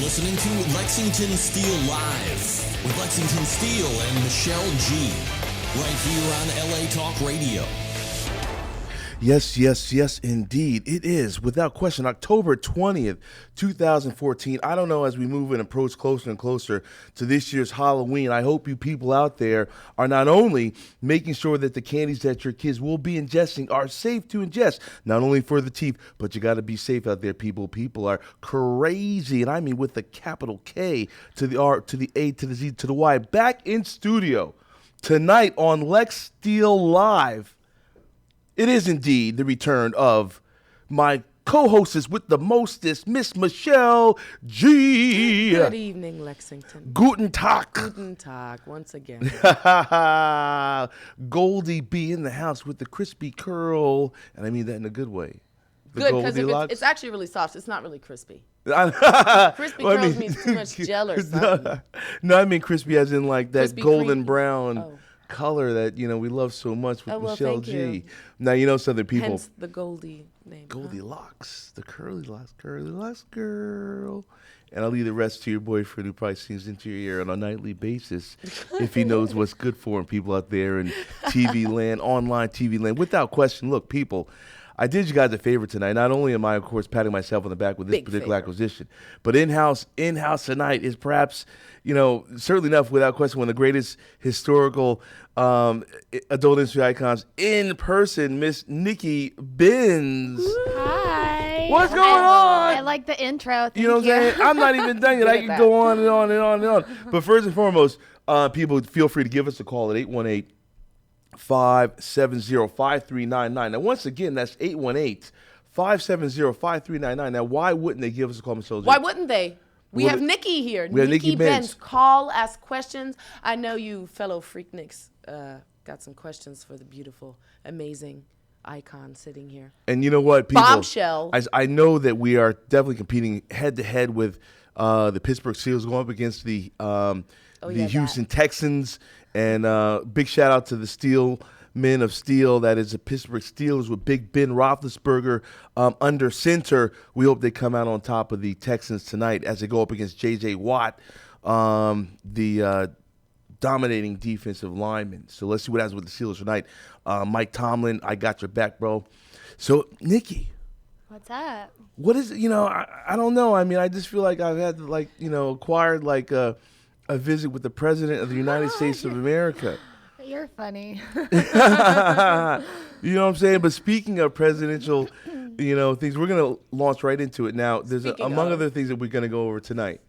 listening to Lexington Steel Live with Lexington Steel and Michelle G. Right here on LA Talk Radio. Yes, indeed. It is, without question, October 20th, 2014. I don't know, as we move and approach closer and closer to this year's Halloween, I hope you people out there are not only making sure that the candies that your kids will be ingesting are safe to ingest, not only for the teeth, but you got to be safe out there, people. People are crazy, and I mean with the capital K to the R to the A to the Z to the Y. Back in studio tonight on Lex Steel Live. It is indeed the return of my co-hostess with the mostest, Miss Michelle G. Good evening, Lexington. Guten Tag. Guten Tag, once again. Goldie B in the house with the crispy curl, and I mean that in a good way. The Good, because it's actually really soft. It's not really crispy. Crispy curls means too much gel or something. No, I mean crispy as in like that Crispy golden cream. brown color that, we love so much with Michelle thank G. you. Now, Southern people. Hence the Goldie name. Goldilocks, the curly locks girl. And I'll leave the rest to your boyfriend who probably sings into your ear on a nightly basis if he knows what's good for him, people out there in TV land, online TV land. Without question, look, people, I did you guys a favor tonight. Not only am I, of course, patting myself on the back with this particular acquisition, but in-house tonight is perhaps, certainly enough, without question, one of the greatest historical adult industry icons in person, Miss Nikki Benz. Hi. What's going on? I like the intro. Thank You know what I'm saying? I'm not even done yet. I can go on and on and on and on. But first and foremost, people, feel free to give us a call at 818-570-5399. Now, once again, that's 818-570-5399. Now, why wouldn't they give us a call, Ms. Soldier? Why wouldn't they? We have Nikki here. We have Nikki Benz. Call, ask questions. I know you fellow Freakniks got some questions for the beautiful, amazing icon sitting here. And you know what, people? Bombshell. I know that we are definitely competing head-to-head with the Pittsburgh Steelers going up against the Houston Texans. And big shout-out to the Steel Men of Steel. That is the Pittsburgh Steelers with Big Ben Roethlisberger under center. We hope they come out on top of the Texans tonight as they go up against J.J. Watt, the dominating defensive lineman. So let's see what happens with the Steelers tonight. Mike Tomlin, I got your back, bro. So, Nikki. What's up? What is it? I don't know. I mean, I just feel like I've had, acquired, a visit with the President of the United States of America. You're funny. You know what I'm saying? But speaking of presidential, things, we're going to launch right into it. Now, there's among other things that we're going to go over tonight.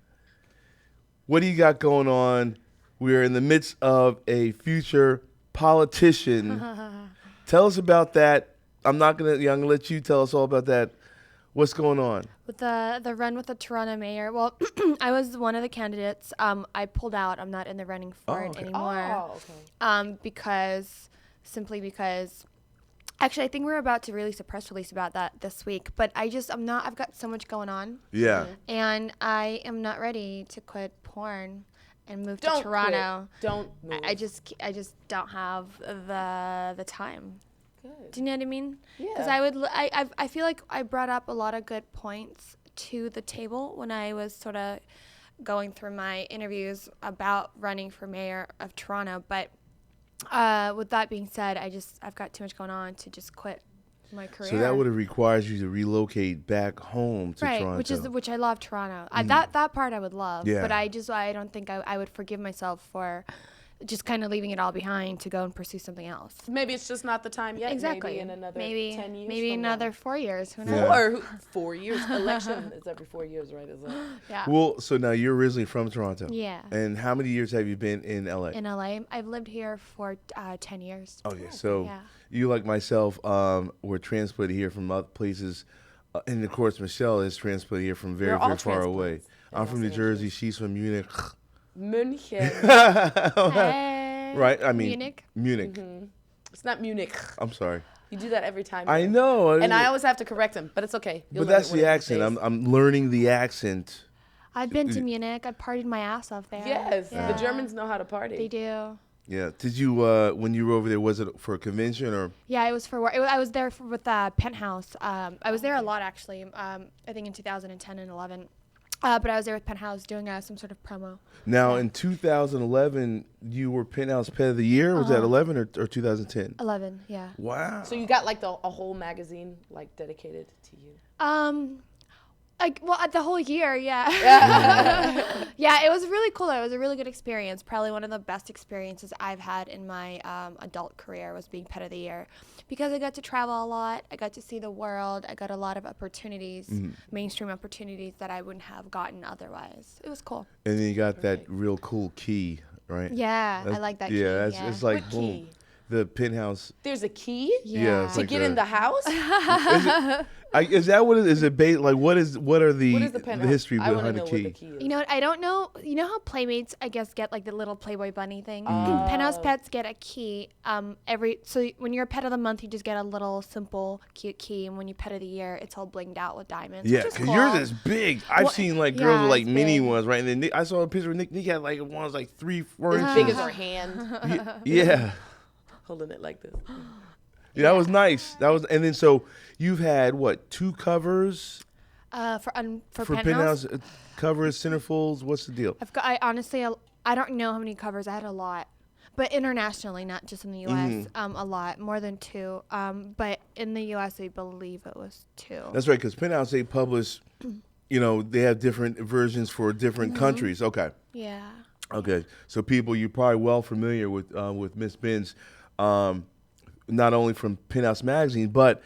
What do you got going on? We're in the midst of a future politician. Tell us about that. I'm gonna let you tell us all about that. What's going on? With the run with the Toronto mayor. Well, I was one of the candidates. I pulled out. I'm not in the running for it anymore. Because actually I think we're about to release a press release about that this week. But I've got so much going on. Yeah. And I am not ready to quit porn and move to Toronto. Don't move. I just don't have the time. Good. Do you know what I mean? Yeah. Because I feel like I brought up a lot of good points to the table when I was sort of going through my interviews about running for mayor of Toronto. But with that being said, I've got too much going on to just quit my career. So that would have required you to relocate back home to Toronto. Right, which I love Toronto. That part I would love. Yeah. But I don't think I would forgive myself for just kind of leaving it all behind to go and pursue something else. Maybe it's just not the time yet. Exactly. Maybe in another 10 years. Maybe another 4 years. Who knows? Yeah. 4 years. Election is every 4 years, right? Is it? Yeah. Well, so now you're originally from Toronto. Yeah. And how many years have you been in LA? In LA, I've lived here for 10 years. Okay, so Yeah. you, like myself, were transplanted here from other places. And, of course, Michelle is transplanted here from very, very far away. I'm from New Jersey. She's from Munich. München. Hey. Right? I mean, Munich. Mm-hmm. It's not Munich. I'm sorry. You do that every time. I know. And I always have to correct him, but it's okay. But that's the accent. I'm learning the accent. I've been to Munich. I partied my ass off there. Yes. Yeah. The Germans know how to party. They do. Yeah. Did you, when you were over there, was it for a convention or? Yeah, it was for work. I was there with Penthouse. I was there a lot, actually. I think in 2010 and 11. But I was there with Penthouse doing some sort of promo. Now, in 2011, you were Penthouse Pet of the Year. Was that 11 or 2010? 11, yeah. Wow. So you got like a whole magazine like dedicated to you. The whole year, yeah. Yeah, it was really cool. It was a really good experience. Probably one of the best experiences I've had in my adult career was being Pet of the Year, because I got to travel a lot. I got to see the world. I got a lot of opportunities, mainstream opportunities that I wouldn't have gotten otherwise. It was cool. And then you got that real cool key, right? Yeah, I like that key. Yeah, it's like What boom. key? The Penthouse. There's a key Yeah, it's to like get in the house. Is that what it is? Is it like what are the Penthouse? history I want to behind know the what key? the key is. You know what? I don't know. You know how Playmates, I guess, get like the little Playboy bunny thing? Penthouse Pets get a key so when you're a Pet of the Month, you just get a little simple cute key, and when you Pet of the Year, it's all blinged out with diamonds. Yeah, which is because cool. yours is big. I've seen like yeah, girls with like it's mini big. ones, right? And then I saw a picture of Nick. Nick had like ones like 3-4 As inches. big as her hand, Yeah. holding it like this. Yeah, that was nice. And then so you've had what, 2 covers For for Penthouse. Penthouse covers, centerfolds. What's the deal? I honestly, I don't know how many covers. I had a lot. But internationally, not just in the U.S., a lot, more than 2. But in the U.S., I believe it was 2. That's right, because Penthouse, they publish, they have different versions for different countries. Okay. Yeah. Okay. So people, you're probably well familiar with Miss Benz, not only from Penthouse Magazine, but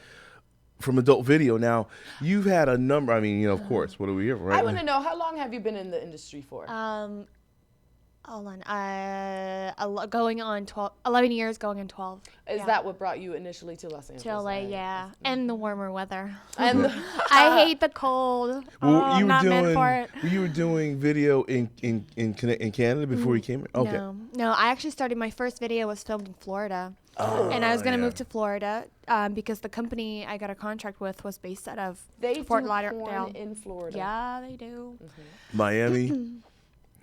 from Adult Video. Now, you've had a number, of course, what are we here for, right? I want to know, how long have you been in the industry for? Hold on. Going on 11 years, going on 12. Is that what brought you initially to Los Angeles? To LA, yeah. And the warmer weather. And I hate the cold. I'm not meant for it. You were doing video in Canada before you came here? Okay. No, I actually started, my first video was filmed in Florida. And I was going to move to Florida because the company I got a contract with was based out of Fort Lauderdale. Porn in Florida. Yeah, they do. Miami,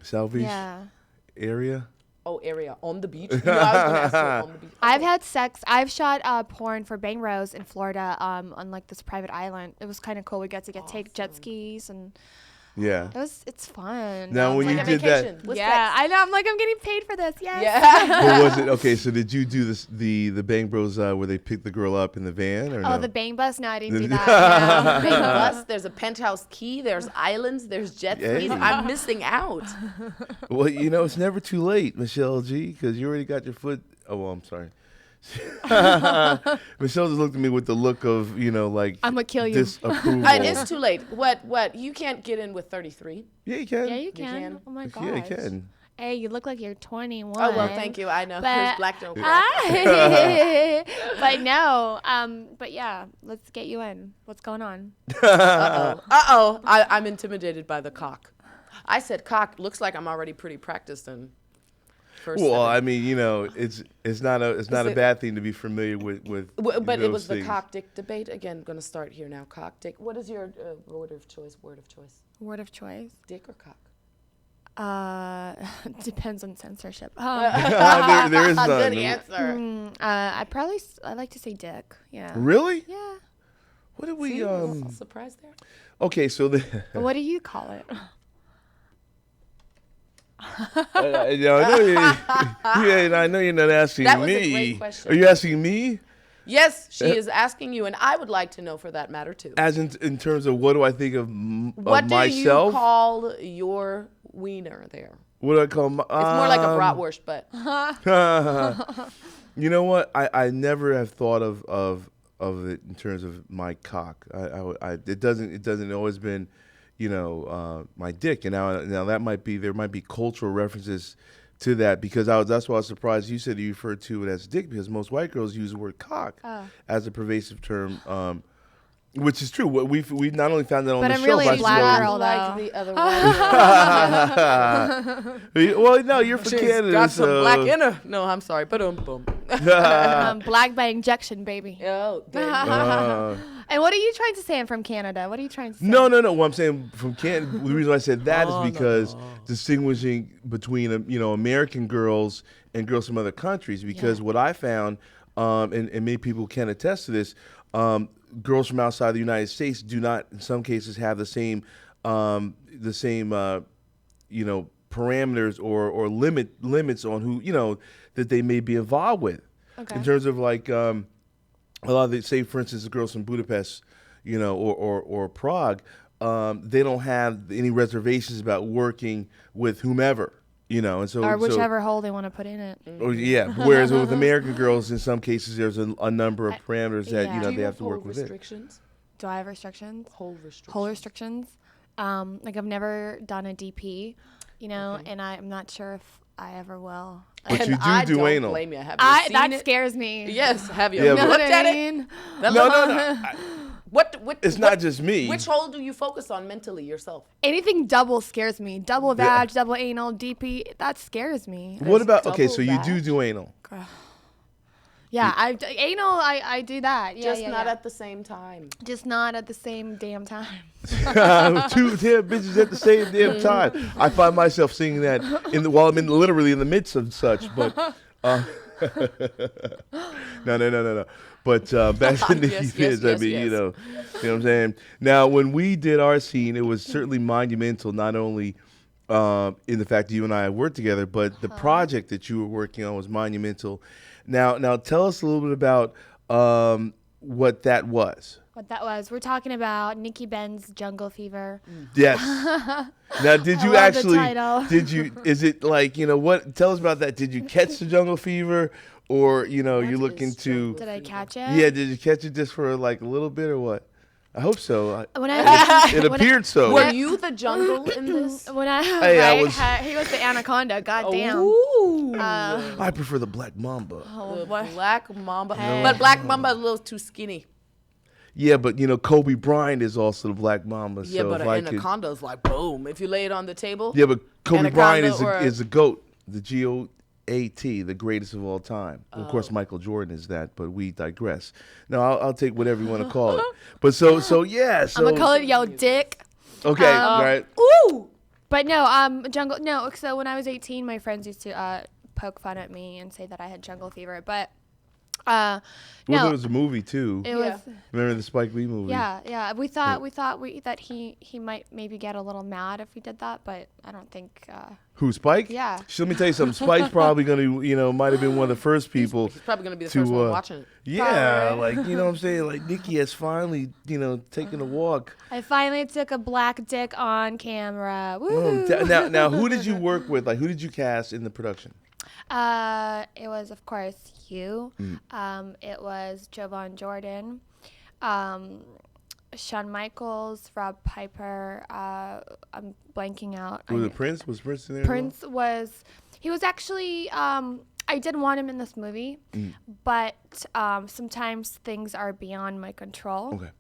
South Beach area? Oh, area. On the beach? No, I was going to ask you on the beach. I've had sex. I've shot porn for Bang Rose in Florida on like this private island. It was kind of cool. We got to take jet skis and Yeah. it's fun. Now, when Like you a did vacation that, with Yeah, sex. I know. I'm like, I'm getting paid for this. Yes. Yeah. what was it? Okay, so did you do this the Bang Bros where they picked the girl up in the van or Oh, no? the Bang Bus? No, I didn't do that. Big bus, there's a penthouse key, there's islands, there's jet skis. Yeah. I'm missing out. Well, it's never too late, Michelle G, because you already got your foot. Oh, well, I'm sorry. Michelle just looked at me with the look of, like I'm gonna kill you. disapproval. It is too late. What? You can't get in with 33. Yeah, you can. Yeah, you can. can? Oh my gosh. Yeah, you can. Hey, you look like you're 21. Oh, well, thank you. I know. There's But black don't crack. but no. But yeah, let's get you in. What's going on? Uh-oh. I'm intimidated by the cock. I said cock. Looks like I'm already pretty practiced in first Well, seven. it's not a bad thing to be familiar with. But it those was the things. cock dick debate. Again, going to start here now. Cock dick. What is your word of choice? Word of choice. Word of choice. Dick or cock? Depends on censorship. There is none. Good answer. I like to say dick. Yeah. Really? Yeah. What did we See, a little surprise there. Okay, so What do you call it? I know you're not asking That was me. a great question. Are you asking me? Yes, she is asking you, and I would like to know for that matter too. As in terms of what do I think of What do myself? you call your wiener there? What do I call my? It's more like a bratwurst, but You know what? I never have thought of it in terms of my cock. It doesn't always been, my dick. And now there might be cultural references to that because that's why I was surprised you said you referred to it as dick because most white girls use the word cock as a pervasive term. Which is true. We've not only found that on But the I'm show, really a but black girl, like though. the other one. well, no, you're from She's Canada. got some so. black in her. No, I'm sorry. Boom. Black by injection, baby. Oh, there And what are you trying to say? I'm from Canada. What are you trying to say? No. What I'm saying from Canada, the reason why I said that is because distinguishing between American girls and girls from other countries. Because what I found, and many people can attest to this, girls from outside the United States do not, in some cases, have the same the same parameters or limits on who that they may be involved with. Okay. In terms of like a lot of the, say for instance, the girls from Budapest, or Prague, they don't have any reservations about working with whomever. And so or whichever hole they want to put in it. Oh yeah. Whereas with American girls, in some cases, there's a number of parameters that yeah. they have to work within. Restrictions? Do I have restrictions? Hole restrictions. Hole restrictions. Like I've never done a DP, and I'm not sure if I ever will. But And you I do don't anal. blame you. Have you seen That it? scares me. Yes. Have you Yeah, ever but- looked You know what at I it? mean? No. It's not just me. Which hole do you focus on mentally yourself? Anything double scares me. Double vag, double anal, DP. That scares me. What about double so you vag? do anal? Yeah, anal. I do that. Yeah, Just yeah, not yeah. at the same time. Just not at the same damn time. 2 damn bitches at the same damn time. I find myself singing that while I'm literally in the midst of such. But no. But back to Nikki Yes, Fizz, I mean, yes. you know what I'm saying. Now, when we did our scene, it was certainly monumental, not only in the fact that you and I worked together, but the project that you were working on was monumental. Now, tell us a little bit about what that was. What that was? We're talking about Nikki Benz Jungle Fever. Yes. Now, did you love the actually? title. Did you? Is it like what? Tell us about that. Did you catch the jungle fever, or you're looking is to? jungle Did I catch it? Yeah. Did you catch it just for like a little bit, or what? I hope so. When I It appeared so. Were you the jungle in this? when I Hey, I right, was- he was the anaconda. Goddamn. Ooh. I prefer the black mamba. The black mamba. Hey. But black mamba is a little too skinny. Yeah, but Kobe Bryant is also the black mamba. Yeah, so but if an I could, anaconda is like boom. If you lay it on the table. yeah, but Kobe Anaconda Bryant or- is a GOAT, the GOAT, the greatest of all time. Of course, Michael Jordan is that, but we digress. No, I'll take whatever you want to call it. But so yeah, so I'm gonna call it yo dick. okay, right. Ooh. But no, jungle. No, so when I was 18, my friends used to poke fun at me and say that I had jungle fever. But Well, no, there was a movie too. it Yeah. was. Remember the Spike Lee movie? Yeah. We thought that he might maybe get a little mad if we did that, but I don't think. Who, Spike? Yeah. So let me tell you something. Spike's probably gonna, might have been one of the first people. He's probably gonna be the to, first one watching it. Yeah, Probably. like what I'm saying, like Nikki has finally, taken a walk. I finally took a black dick on camera. Woo! Now, who did you work with? Like, who did you cast in the production? It was, of course, you. It was Jovan Jordan, Shawn Michaels, Rob Piper. I'm blanking out. Was it Prince? Was Prince in there? as well? Prince was. He was actually. I did want him in this movie, but sometimes things are beyond my control. Okay.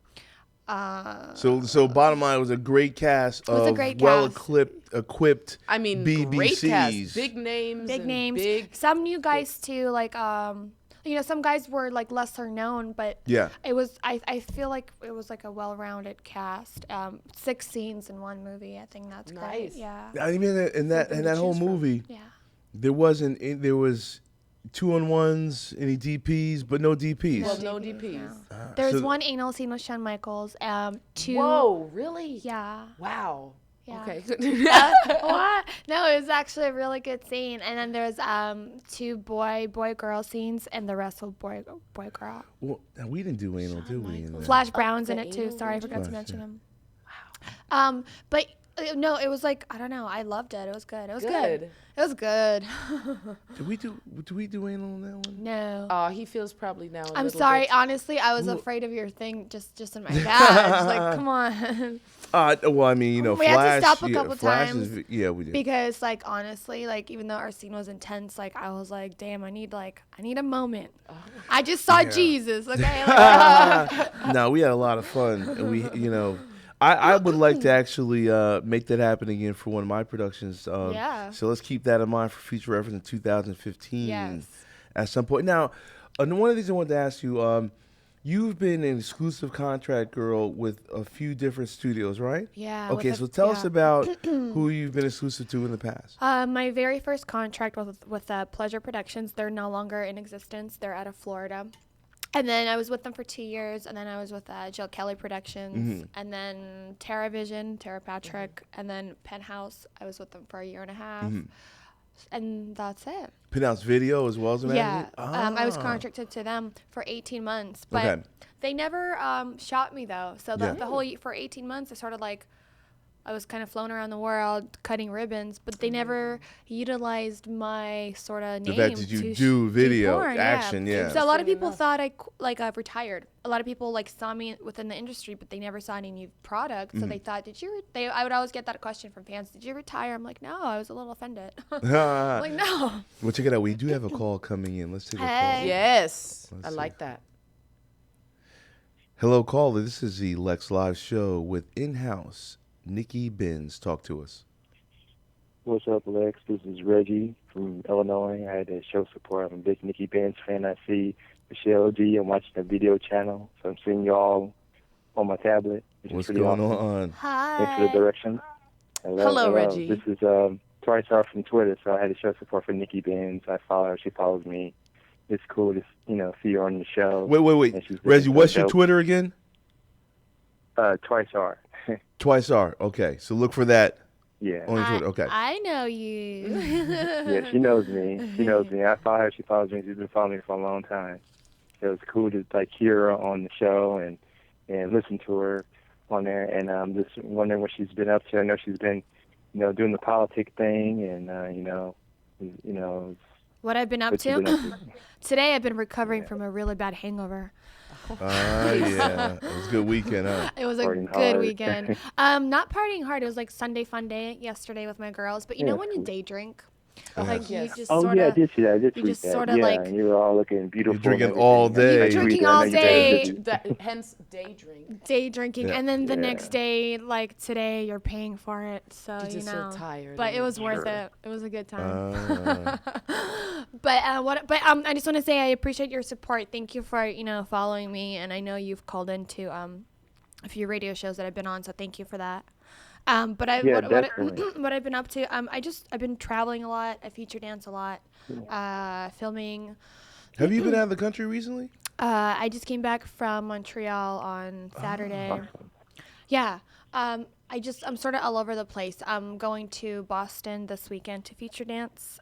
So bottom line, it was a great cast was of a great well cast. equipped I mean, BBCs. great cast, big names, Big and names. big. Some new guys too. Like some guys were like lesser known, but Yeah. it was. I feel like it was like a well-rounded cast. 6 scenes in one movie. I think that's great. Nice. Yeah. I mean, in that whole choose from. movie, Yeah. there was 2-on-1s, any DPs, but no DPs. Well, no DPs. There's so- one anal scene with Shawn Michaels. 2. Whoa, really? Yeah. Wow. Yeah. Okay. What? No, it was actually a really good scene. And then there's 2 boy-girl scenes, and the rest were boy-girl. Well, we didn't do anal, did we? in that? Flash Brown's in the it too. anal Sorry, I version? forgot to Flash, mention yeah. him. Wow. But no, it was like I don't know. I loved it. It was good. It was good. Good. It was good. Did we do anal on that one? No. He feels probably now. I'm little sorry. bit- Honestly, I was afraid of your thing just in my badge. Like, come on. Well, I mean, We Flash. had to stop a yeah, couple Flash times we did. Because like honestly, like even though our scene was intense, like I was like, damn, I need a moment. I just saw Jesus. Okay. Like, No, we had a lot of fun, and I would like to actually make that happen again for one of my productions. Yeah. So let's keep that in mind for future reference in 2015 Yes. at some point. Now, one of the things I wanted to ask you, you've been an exclusive contract girl with a few different studios, right? Yeah. Okay, with so a- tell us yeah. about who you've been exclusive to in the past. My very first contract was with Pleasure Productions. They're no longer in existence. They're out of Florida. And then I was with them for 2 years, and then I was with Jill Kelly Productions, and then Terra Patrick, and then Penthouse. I was with them for a year and a half, and that's it. Penthouse Video as well as a Yeah, magazine? I was contracted to them for 18 months, but they never shot me though. So the whole for 18 months, I sort of like. I was kind of flown around the world cutting ribbons, but they never utilized my sort of name. The fact that you do video, porn, action, yeah. So a lot of people thought I've retired. A lot of people saw me within the industry, but they never saw any new products. So they thought, I would always get that question from fans. Did you retire? I'm like, no, I was a little offended. I'm like, no. Well, check it out. We do have a call coming in. Let's take a call. Yes. Let's I see. like that. Hello, caller. This is the Lex Live Show with in-house Nikki Benz. Talk to us. What's up, Lex? This is Reggie from Illinois. I had a show support. I'm a big Nikki Benz fan. I see Michelle G. I'm watching the video channel, so I'm seeing y'all on my tablet. What's going on? Hi. Thanks for the direction. Hello, Reggie. This is Twice R from Twitter, so I had a show support for Nikki Benz. I follow her. She follows me. It's cool to see her on the show. Wait. Reggie, what's your Twitter again? Twice R. Twice R. Okay, so look for that. Yeah. On Twitter. Okay. I know you. Yeah, she knows me. She knows me. I follow her. She follows me. She's been following me for a long time. So it was cool to hear her on the show and listen to her on there. And I'm just wondering what she's been up to. I know she's been, doing the politic thing and What I've been up what she's to? been up to. Today I've been recovering from a really bad hangover. Yeah. It was a good weekend, huh? It was a Partying good hard. weekend. Not partying hard. It was like Sunday fun day yesterday with my girls. But you know when you day drink? Like Yes. you just Oh, sort yeah, I of... did see that. I did you tweet just that. sorta yeah, like- and you were all looking beautiful. You're drinking and all everything. day. I You're drinking tweeted, I know all you guys day. did. Hence day drink. day drinking, Yeah. and then the Yeah. next day, like today, you're paying for it. So You're just so tired. But it was Sure. worth it. It was a good time. Ah. But I just want to say I appreciate your support. Thank you for following me, and I know you've called into a few radio shows that I've been on, so thank you for that. But Yeah, definitely. what I've been up to, I've been traveling a lot. I feature dance a lot, filming. Have you been out of the country recently? I just came back from Montreal on Saturday. Awesome. Yeah. I'm sort of all over the place. I'm going to Boston this weekend to feature dance.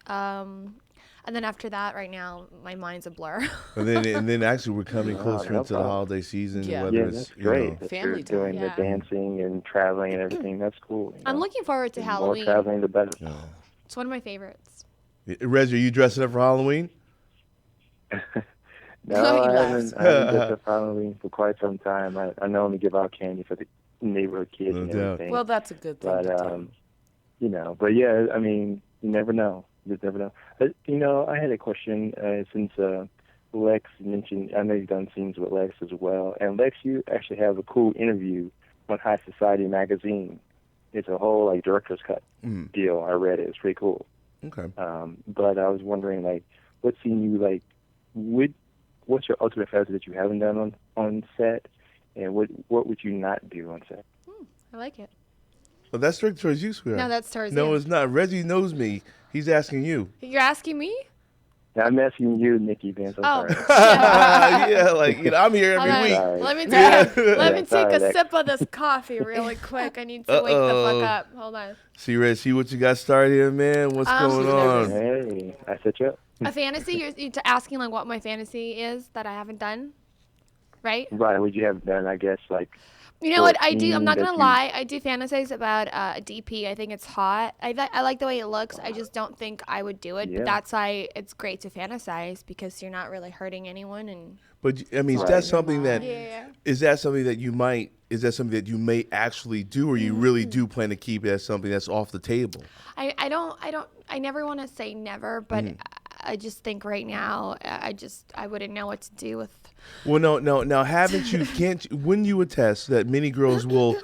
And then after that, right now, my mind's a blur. And then actually we're coming Oh, closer no into the problem. holiday season. Yeah. Whether Yeah, it's, that's great. That Family you're doing time. the Yeah. dancing and traveling and everything. That's cool. I'm looking forward to The Halloween. more traveling, the better. It's one of my favorites. Reggie, are you dressing up for Halloween? No, He I laughs. haven't dressed up for Halloween for quite some time. I normally give out candy for the neighborhood kids No and doubt. everything. Well, that's a good thing but to do. but yeah, I mean, you never know. You just never know. But, I had a question since Lex mentioned. I know you've done scenes with Lex as well, and Lex, you actually have a cool interview on High Society magazine. It's a whole director's cut deal. I read it. It's pretty cool. Okay. But I was wondering, what scene you what's your ultimate fantasy that you haven't done on set, and what would you not do on set? I like it. Well, that's directed towards you, sweetheart. No, that's towards No, you. it's not. Reggie knows me. He's asking you. You're asking me? Now, I'm asking you, Nikki Benz. I'm Oh. sorry. Yeah, I'm here every Hold on. week. Sorry. Let me Yeah. take let me Sorry, take a Lex. sip of this coffee really quick. I need to wake the Uh-oh. fuck up. Hold on. See, Reg, see what you got started here, man? What's going on? Hey, I set you up. A fantasy? You're asking what my fantasy is that I haven't done, right? Right, what you have done, I guess, You know what Or I do? I'm not that gonna you- lie. I do fantasize about a DP. I think it's hot. I like the way it looks. I just don't think I would do it. Yeah. But that's why it's great to fantasize because you're not really hurting anyone. And But I mean, is Right. that something that yeah, is that something that you might? Is that something that you may actually do, or you really do plan to keep it as something that's off the table? I never want to say never, but I just think right now I wouldn't know what to do with. Well, no. Now, haven't you? Wouldn't you attest that many girls will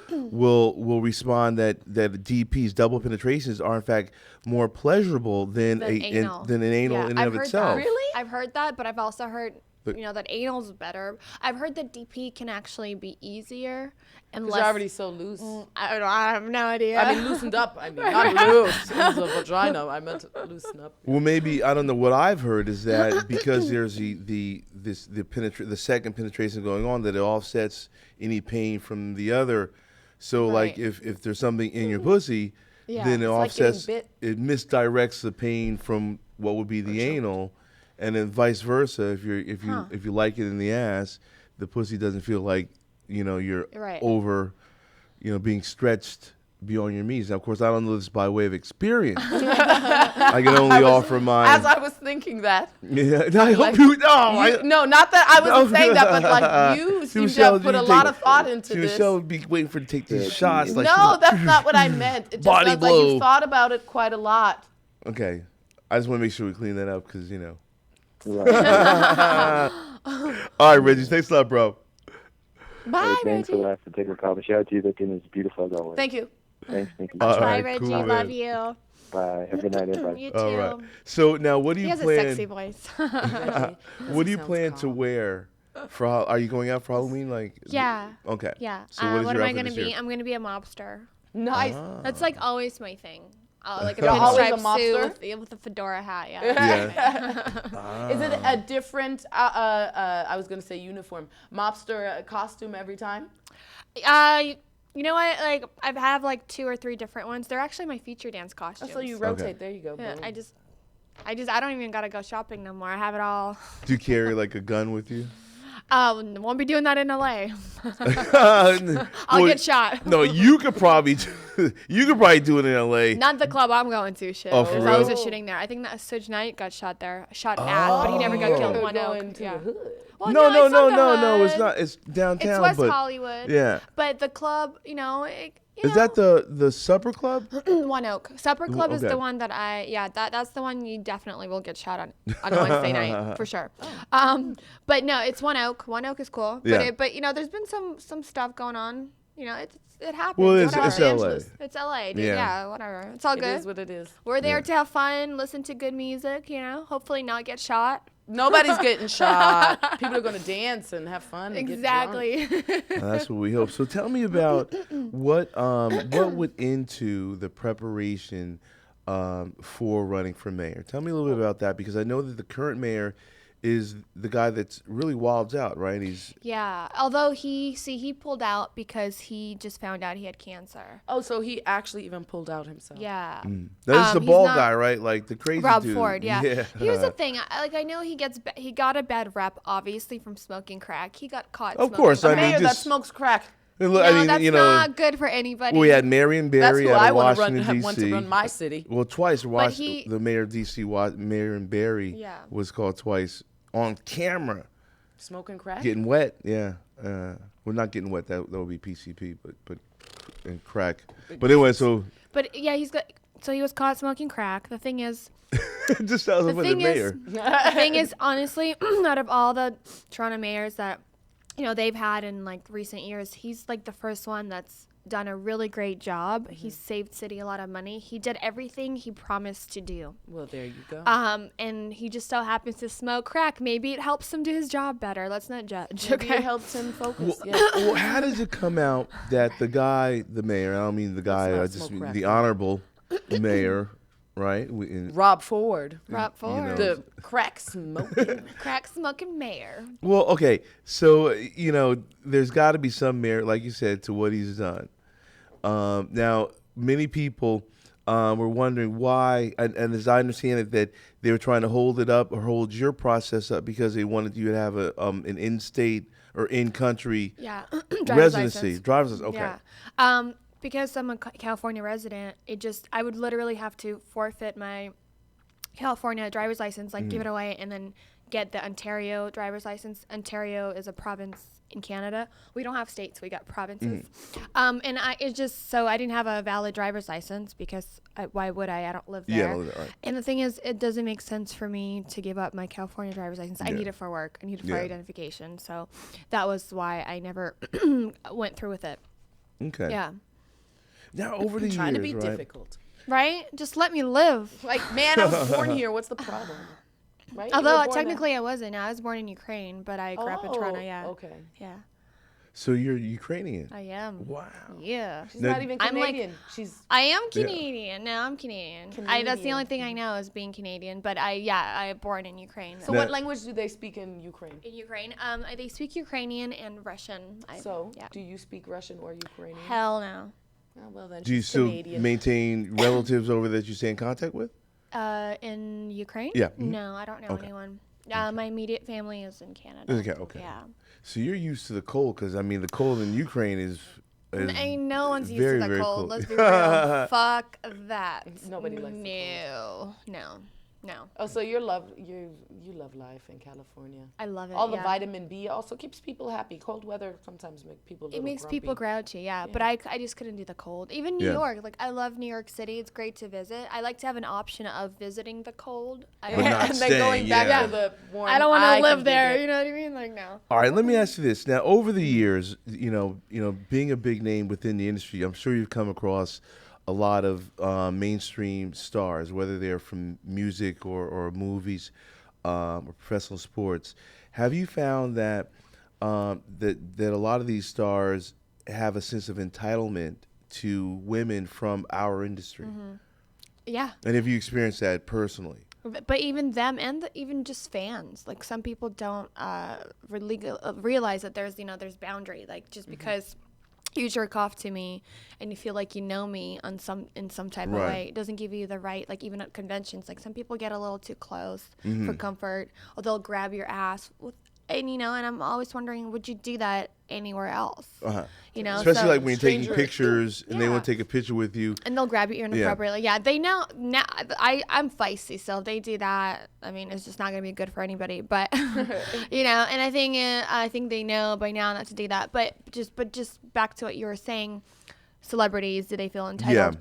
respond that DPs, double penetrations, are in fact more pleasurable than Than anal. than an anal Yeah, in and I've of heard itself? That. Really? I've heard that, but I've also heard that anal's better. I've heard that DP can actually be easier and Because less. you're already so loose. I don't know. I have no idea. I mean, loosened up. I mean, not loose. It was a vagina. I meant to loosen up. Well, maybe I don't know. What I've heard is that because there's the second penetration going on, that it offsets any pain from the other. So, like, Right. if there's something in your pussy, Yeah. then it It's like getting offsets. bit. It misdirects the pain from what would be the anal, and then vice versa. If you like it in the ass, the pussy doesn't feel like you're Right. over, being stretched beyond your means. Now, of course, I don't know this by way of experience. I can only offer my. As I was thinking that. Yeah, I hope Like, you. No, no, not that I wasn't saying that, but like you seem to have put a lot of thought into this. Michelle would be waiting for to take these shots. Like No, that's not what I meant. It just Body sounds like blow. you've thought about it quite a lot. Okay, I just want to make sure we clean that up because Right. All right, Reggie, thanks a lot, bro. Bye, Thanks Reggie. a lot for taking the call. Shout out to you, looking as beautiful as always. Thank you. Thanks, Nikki. All Bye, right, Reggie. cool, Love man. you. Bye. Have a good night, everybody. You too. All right. So now, what do He you has a plan? sexy voice. What do you plan to wear for? Are you going out for Halloween? Like Yeah. Okay. Yeah. So what is what your am I outfit gonna this be? year? I'm gonna be a mobster. Nice. That's like always my thing. Like a You're always a pinstripe suit mobster? with a fedora hat. Yeah. Yeah. Is it a different, I was going to say uniform, mobster costume every time? You know what? Like I've had like 2 or 3 different ones. They're actually my feature dance costumes. So you rotate. There you go. Yeah, boom. I don't even gotta go shopping no more. I have it all. Do you carry like a gun with you? Won't be doing that in LA. I'll I'll get shot. No, you could probably do it in LA. Not the club I'm going to. Shit. Oh, for There's always a real? shooting there. I think that Suge Knight got shot there. Shot at, but he never got Oh. killed. You're One going Oak. to Yeah. the hood. Well, No, it's not the it's hood. not. It's downtown. It's West but Hollywood. Yeah. But the club, Is that the supper club? One Oak? Supper Club is okay. the one that that's the one you definitely will get shot on a Wednesday night for sure. But no, it's One Oak. One Oak is cool. Yeah. But there's been some stuff going on. It happens. Well, it's whatever. LA. It's LA, dude. Yeah. Yeah, whatever. It's all It good. is what it is. We're there to have fun, listen to good music, hopefully not get shot. Nobody's getting shot. People are going to dance and have fun. And Exactly. That's what we hope. So tell me about what went into the preparation for running for mayor. Tell me a little bit about that because I know that the current mayor is the guy that's really wilds out, right? Yeah. Although he pulled out because he just found out he had cancer. Oh, so he actually even pulled out himself. Yeah. That is the he's bald not- guy, right? Like the crazy Rob dude. Ford, yeah. Here's the thing. I know he got a bad rep, obviously, from smoking crack. He got caught. Of smoking course, A I crack. mean, mayor that just smokes crack. look, No, I mean, that's not good for anybody. we had Marion That's Barry who out I of want to Washington want to run D.C. my city. Well, twice. he- The mayor of D.C. Marion Barry Yeah. was caught twice on camera Smoking crack? getting wet. Yeah, well, not getting wet. That would be PCP, but and crack. But anyway, so But yeah, he was caught smoking crack. The thing is, just sounds like the thing is- mayor. the thing is, honestly, out of all the Toronto mayors that they've had in like recent years, he's like the first one that's done a really great job. He saved city a lot of money. He did everything he promised to do. Well, there you go. And he just so happens to smoke crack. Maybe it helps him do his job better. Let's not judge. Maybe Okay. it helps him focus. Yeah. Well, how does it come out that the guy, the mayor, I don't mean the guy, not I just smoke mean crack. the honorable mayor, right? Rob Ford. Rob Ford, The crack smoking. crack smoking mayor. Well, okay, so there's got to be some merit, like you said, to what he's done. Now, many people were wondering why, and as I understand it, that they were trying to hold it up or hold your process up because they wanted you to have an in-state or in-country Yeah. residency, driver's license. Okay. Yeah. Because I'm a California resident, I would literally have to forfeit my California driver's license, like give it away, and then get the Ontario driver's license. Ontario is a province in Canada. We don't have states, we got provinces. And I didn't have a valid driver's license because why would I? I don't live there. Yeah, I live there, right. And the thing is, it doesn't make sense for me to give up my California driver's license. I Yeah. need it for work. I need it for Yeah. identification. So that was why I never went through with it. Okay. Yeah. Now, over the Trying to years, be right? difficult. Right? Just let me live. Like, man, I was born here. What's the problem? right? You were Although born technically I wasn't. I was born in Ukraine, but I grew up in Toronto. Yeah. Okay. Yeah. So you're Ukrainian. I am. Wow. Yeah. She's Now- not even I'm like- Canadian. She's I am Canadian. No, I'm Canadian. That's the Canadian. only thing I know is being Canadian. But I am born in Ukraine. so. Now- What language do they speak in Ukraine? In Ukraine, they speak Ukrainian and Russian. Yeah. Do you speak Russian or Ukrainian? Hell no. Oh, well, then Do you she's still Canadian. maintain relatives over that you stay in contact with? In Ukraine? Yeah. Mhm. No, I don't know Okay. anyone. My immediate family is in Canada. Okay. Yeah. So you're used to the cold, because I mean the cold in Ukraine is Ain't no one's used very, to the very cold. cold. Let's be real. Fuck that. Nobody likes the No. Oh, so you love life in California. I love it. All the yeah. vitamin B also keeps people happy. Cold weather sometimes make people. It makes people grouchy, yeah. But I just couldn't do the cold. Even New Yeah. York, like I love New York City. It's great to visit. I like to have an option of visiting the cold. But not and then going staying, back yeah. to the warm. I don't want I to can live dig there. it. You know what I mean? Like no. All right, let me ask you this. Now, over the years, being a big name within the industry, I'm sure you've come across a lot of mainstream stars, whether they're from music or movies or professional sports. Have you found that that a lot of these stars have a sense of entitlement to women from our industry? Yeah. And have you experienced that personally? But even them and even just fans, like some people don't really realize that there's boundary. Like just because you jerk off to me and you feel like you know me in some type of Right. way, it doesn't give you the right. Like even at conventions, like some people get a little too close for comfort, or they'll grab your ass and I'm always wondering, would you do that anywhere else? Especially so- like when you're taking stranger- pictures and they Yeah. want to take a picture with you. and they'll grab you inappropriately. Yeah, they know. Now I'm feisty, so if they do that, I mean, it's just not gonna be good for anybody. But and I think they know by now not to do that. But just back to what you were saying, celebrities, do they feel entitled?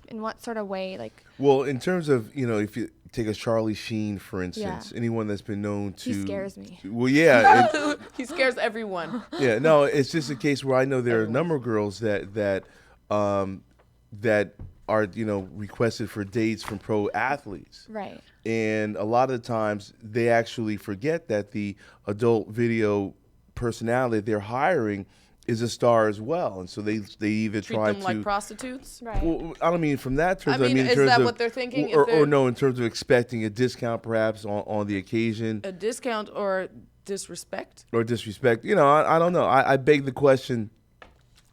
In what sort of way? Like Well, in terms of, if you take a Charlie Sheen, for instance, anyone that's been known to... He scares me. Well, yeah. He scares everyone. Yeah, no, it's just a case where I know there are a number of girls that are, requested for dates from pro athletes. right. And a lot of the times they actually forget that the adult video personality they're hiring is a star as well. And so they either Treat try them to... like prostitutes. Right. Well, I don't mean from that terms. I mean, in is terms that of, what they're thinking? If Or they're- no, in terms of expecting a discount perhaps on the occasion A discount or disrespect? or disrespect. I don't know. I beg the question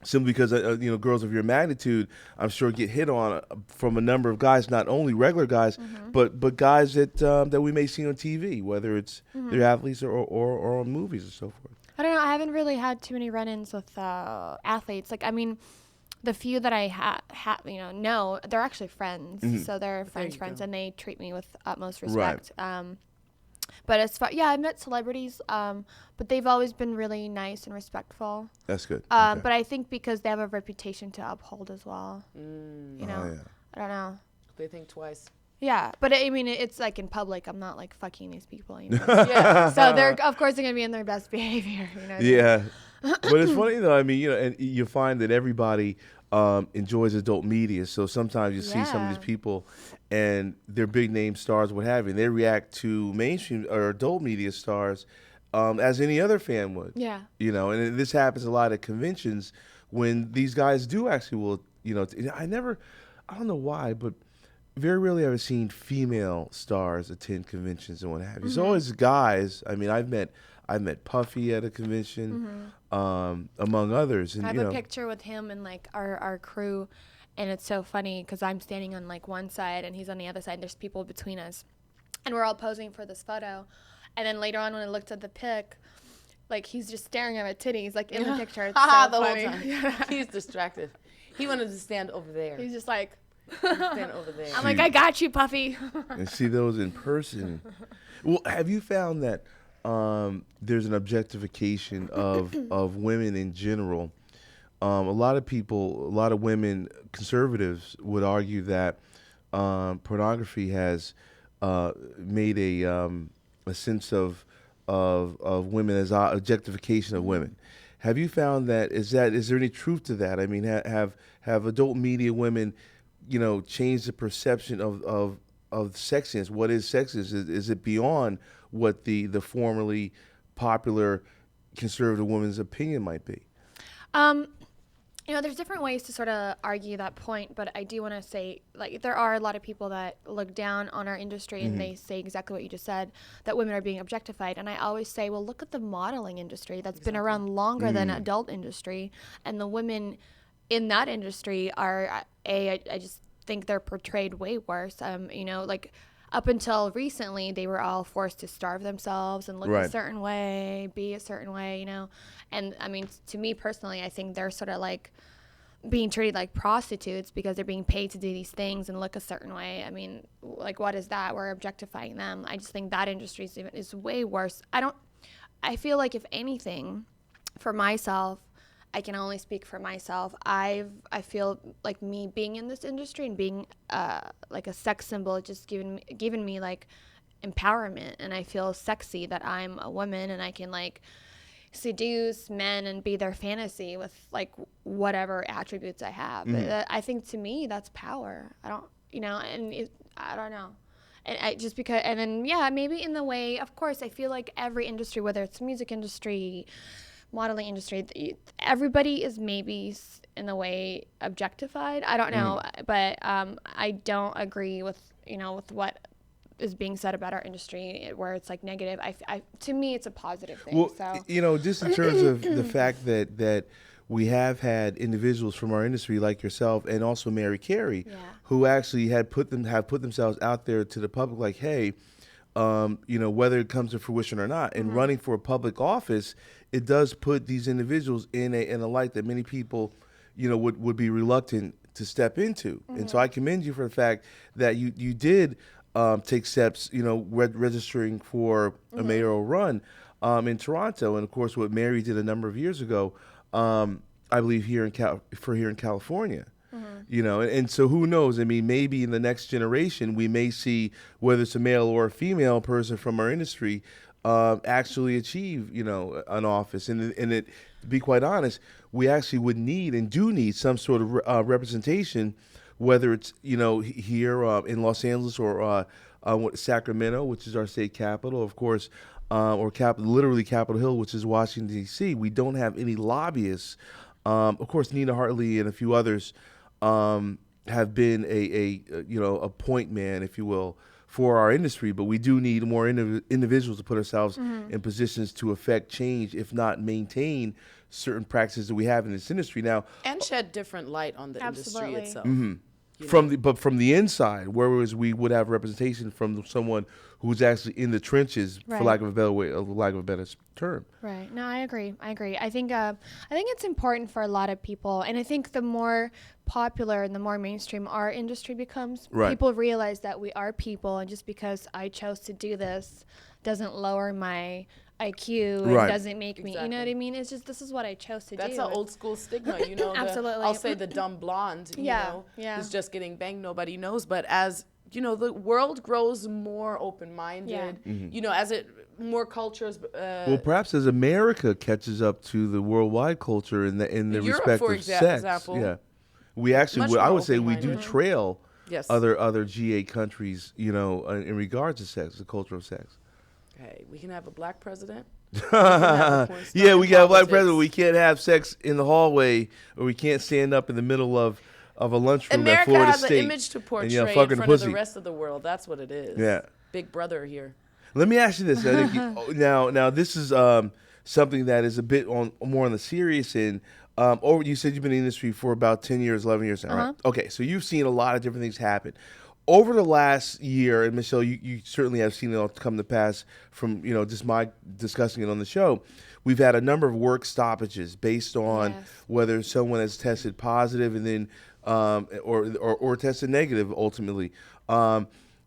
simply because, girls of your magnitude, I'm sure get hit on from a number of guys, not only regular guys, but guys that we may see on TV, whether it's they're athletes or on movies or so forth. I don't know. I haven't really had too many run-ins with athletes. Like, I mean, the few that I know, they're actually friends. So they're friends, and they treat me with utmost respect. But as far, I've met celebrities, but they've always been really nice and respectful. That's good. But I think because they have a reputation to uphold as well. I don't know. They think twice. Yeah, but I mean, it's like in public. I'm not like fucking these people. Yeah. So they're, of course, they're gonna be in their best behavior. Yeah. But it's funny though. I mean, and you find that everybody enjoys adult media. So sometimes you see some of these people, and they're big name stars, what have you, and they react to mainstream or adult media stars as any other fan would. Yeah. And this happens a lot at conventions when these guys do actually I don't know why, but very rarely have I seen female stars attend conventions and what have you. It's always guys. I mean, I've met Puffy at a convention, among others. And I have a picture with him and like our crew, and it's so funny because I'm standing on like one side and he's on the other side. There's people between us, and we're all posing for this photo. And then later on, when I looked at the pic, like he's just staring at my titties, like in the picture. It's so The funny. whole time. He's distracted. He wanted to stand over there. He's just like, Stand over there. I'm like, I got you, Puffy. and see those in person. Well, have you found that there's an objectification of women in general? A lot of women, conservatives, would argue that pornography has made a sense of women as objectification of women. Have you found that? Is there any truth to that? I mean, have adult media women, changed the perception of sexiness. What is sexiness? Is it beyond what the formerly popular conservative woman's opinion might be? There's different ways to sort of argue that point, but I do want to say, like, there are a lot of people that look down on our industry and they say exactly what you just said, that women are being objectified. And I always say, well, look at the modeling industry that's been around longer than adult industry, and the women in that industry are, I just think they're portrayed way worse. Like, up until recently, they were all forced to starve themselves and look a certain way, be a certain way, And I mean, to me personally, I think they're sort of like being treated like prostitutes because they're being paid to do these things and look a certain way. I mean, like, what is that? We're objectifying them. I just think that industry is way worse. I feel like, if anything, for myself, I can only speak for myself. I feel like me being in this industry and being like a sex symbol, just given me like empowerment, and I feel sexy that I'm a woman and I can like seduce men and be their fantasy with like whatever attributes I have. I think, to me, that's power. I don't know. And I just because, and then, maybe in the way, of course, I feel like every industry, whether it's music industry, modeling industry, everybody is maybe in a way objectified. I don't know, but I don't agree with what is being said about our industry, where it's like negative. To me, it's a positive thing. Well, so just in terms of the fact that we have had individuals from our industry like yourself and also Mary Carey, who actually have put themselves out there to the public, like, hey, whether it comes to fruition or not, and running for a public office, it does put these individuals in a light that many people, would be reluctant to step into. And so I commend you for the fact that you did take steps, registering for a mayoral run in Toronto, and of course what Mary did a number of years ago, I believe here in California. And so who knows? I mean, maybe in the next generation, we may see, whether it's a male or a female person from our industry, actually achieve, an office. And to be quite honest, we actually would need and do need some sort of representation, whether it's, here in Los Angeles or Sacramento, which is our state capital, of course, or literally Capitol Hill, which is Washington, D.C. We don't have any lobbyists. Of course, Nina Hartley and a few others have been a point man, if you will, for our industry, but we do need more individuals to put ourselves in positions to affect change, if not maintain certain practices that we have in this industry now, and shed different light on the industry itself. From the inside, whereas we would have representation from someone who's actually in the trenches, for lack of a better term. Right. No, I agree. I think it's important for a lot of people, and I think the more popular and the more mainstream our industry becomes, people realize that we are people, and just because I chose to do this doesn't lower my IQ and doesn't make me, you know what I mean? It's just, this is what I chose to do. That's an old school stigma, Absolutely. I'll say the dumb blonde, is just getting banged, nobody knows. But as, the world grows more open-minded, as more cultures. Well, perhaps as America catches up to the worldwide culture in the Europe, respect for of sex. example, we actually, I would say we do trail other G8 countries, in regards to sex, the culture of sex. Hey, we can have a black president. We can have a black president. We can't have sex in the hallway, or we can't stand up in the middle of a lunchroom America at Florida has State. an image to portray and, in front of the rest of the world. That's what it is. Yeah. Big brother here. Let me ask you this. Now this is something that is a bit more on the serious end. You said you've been in the industry for about 10 years, 11 years now, right? Okay, so you've seen a lot of different things happen. Over the last year, and Michelle, you certainly have seen it all come to pass from, just my discussing it on the show. We've had a number of work stoppages based on whether someone has tested positive and then or tested negative ultimately.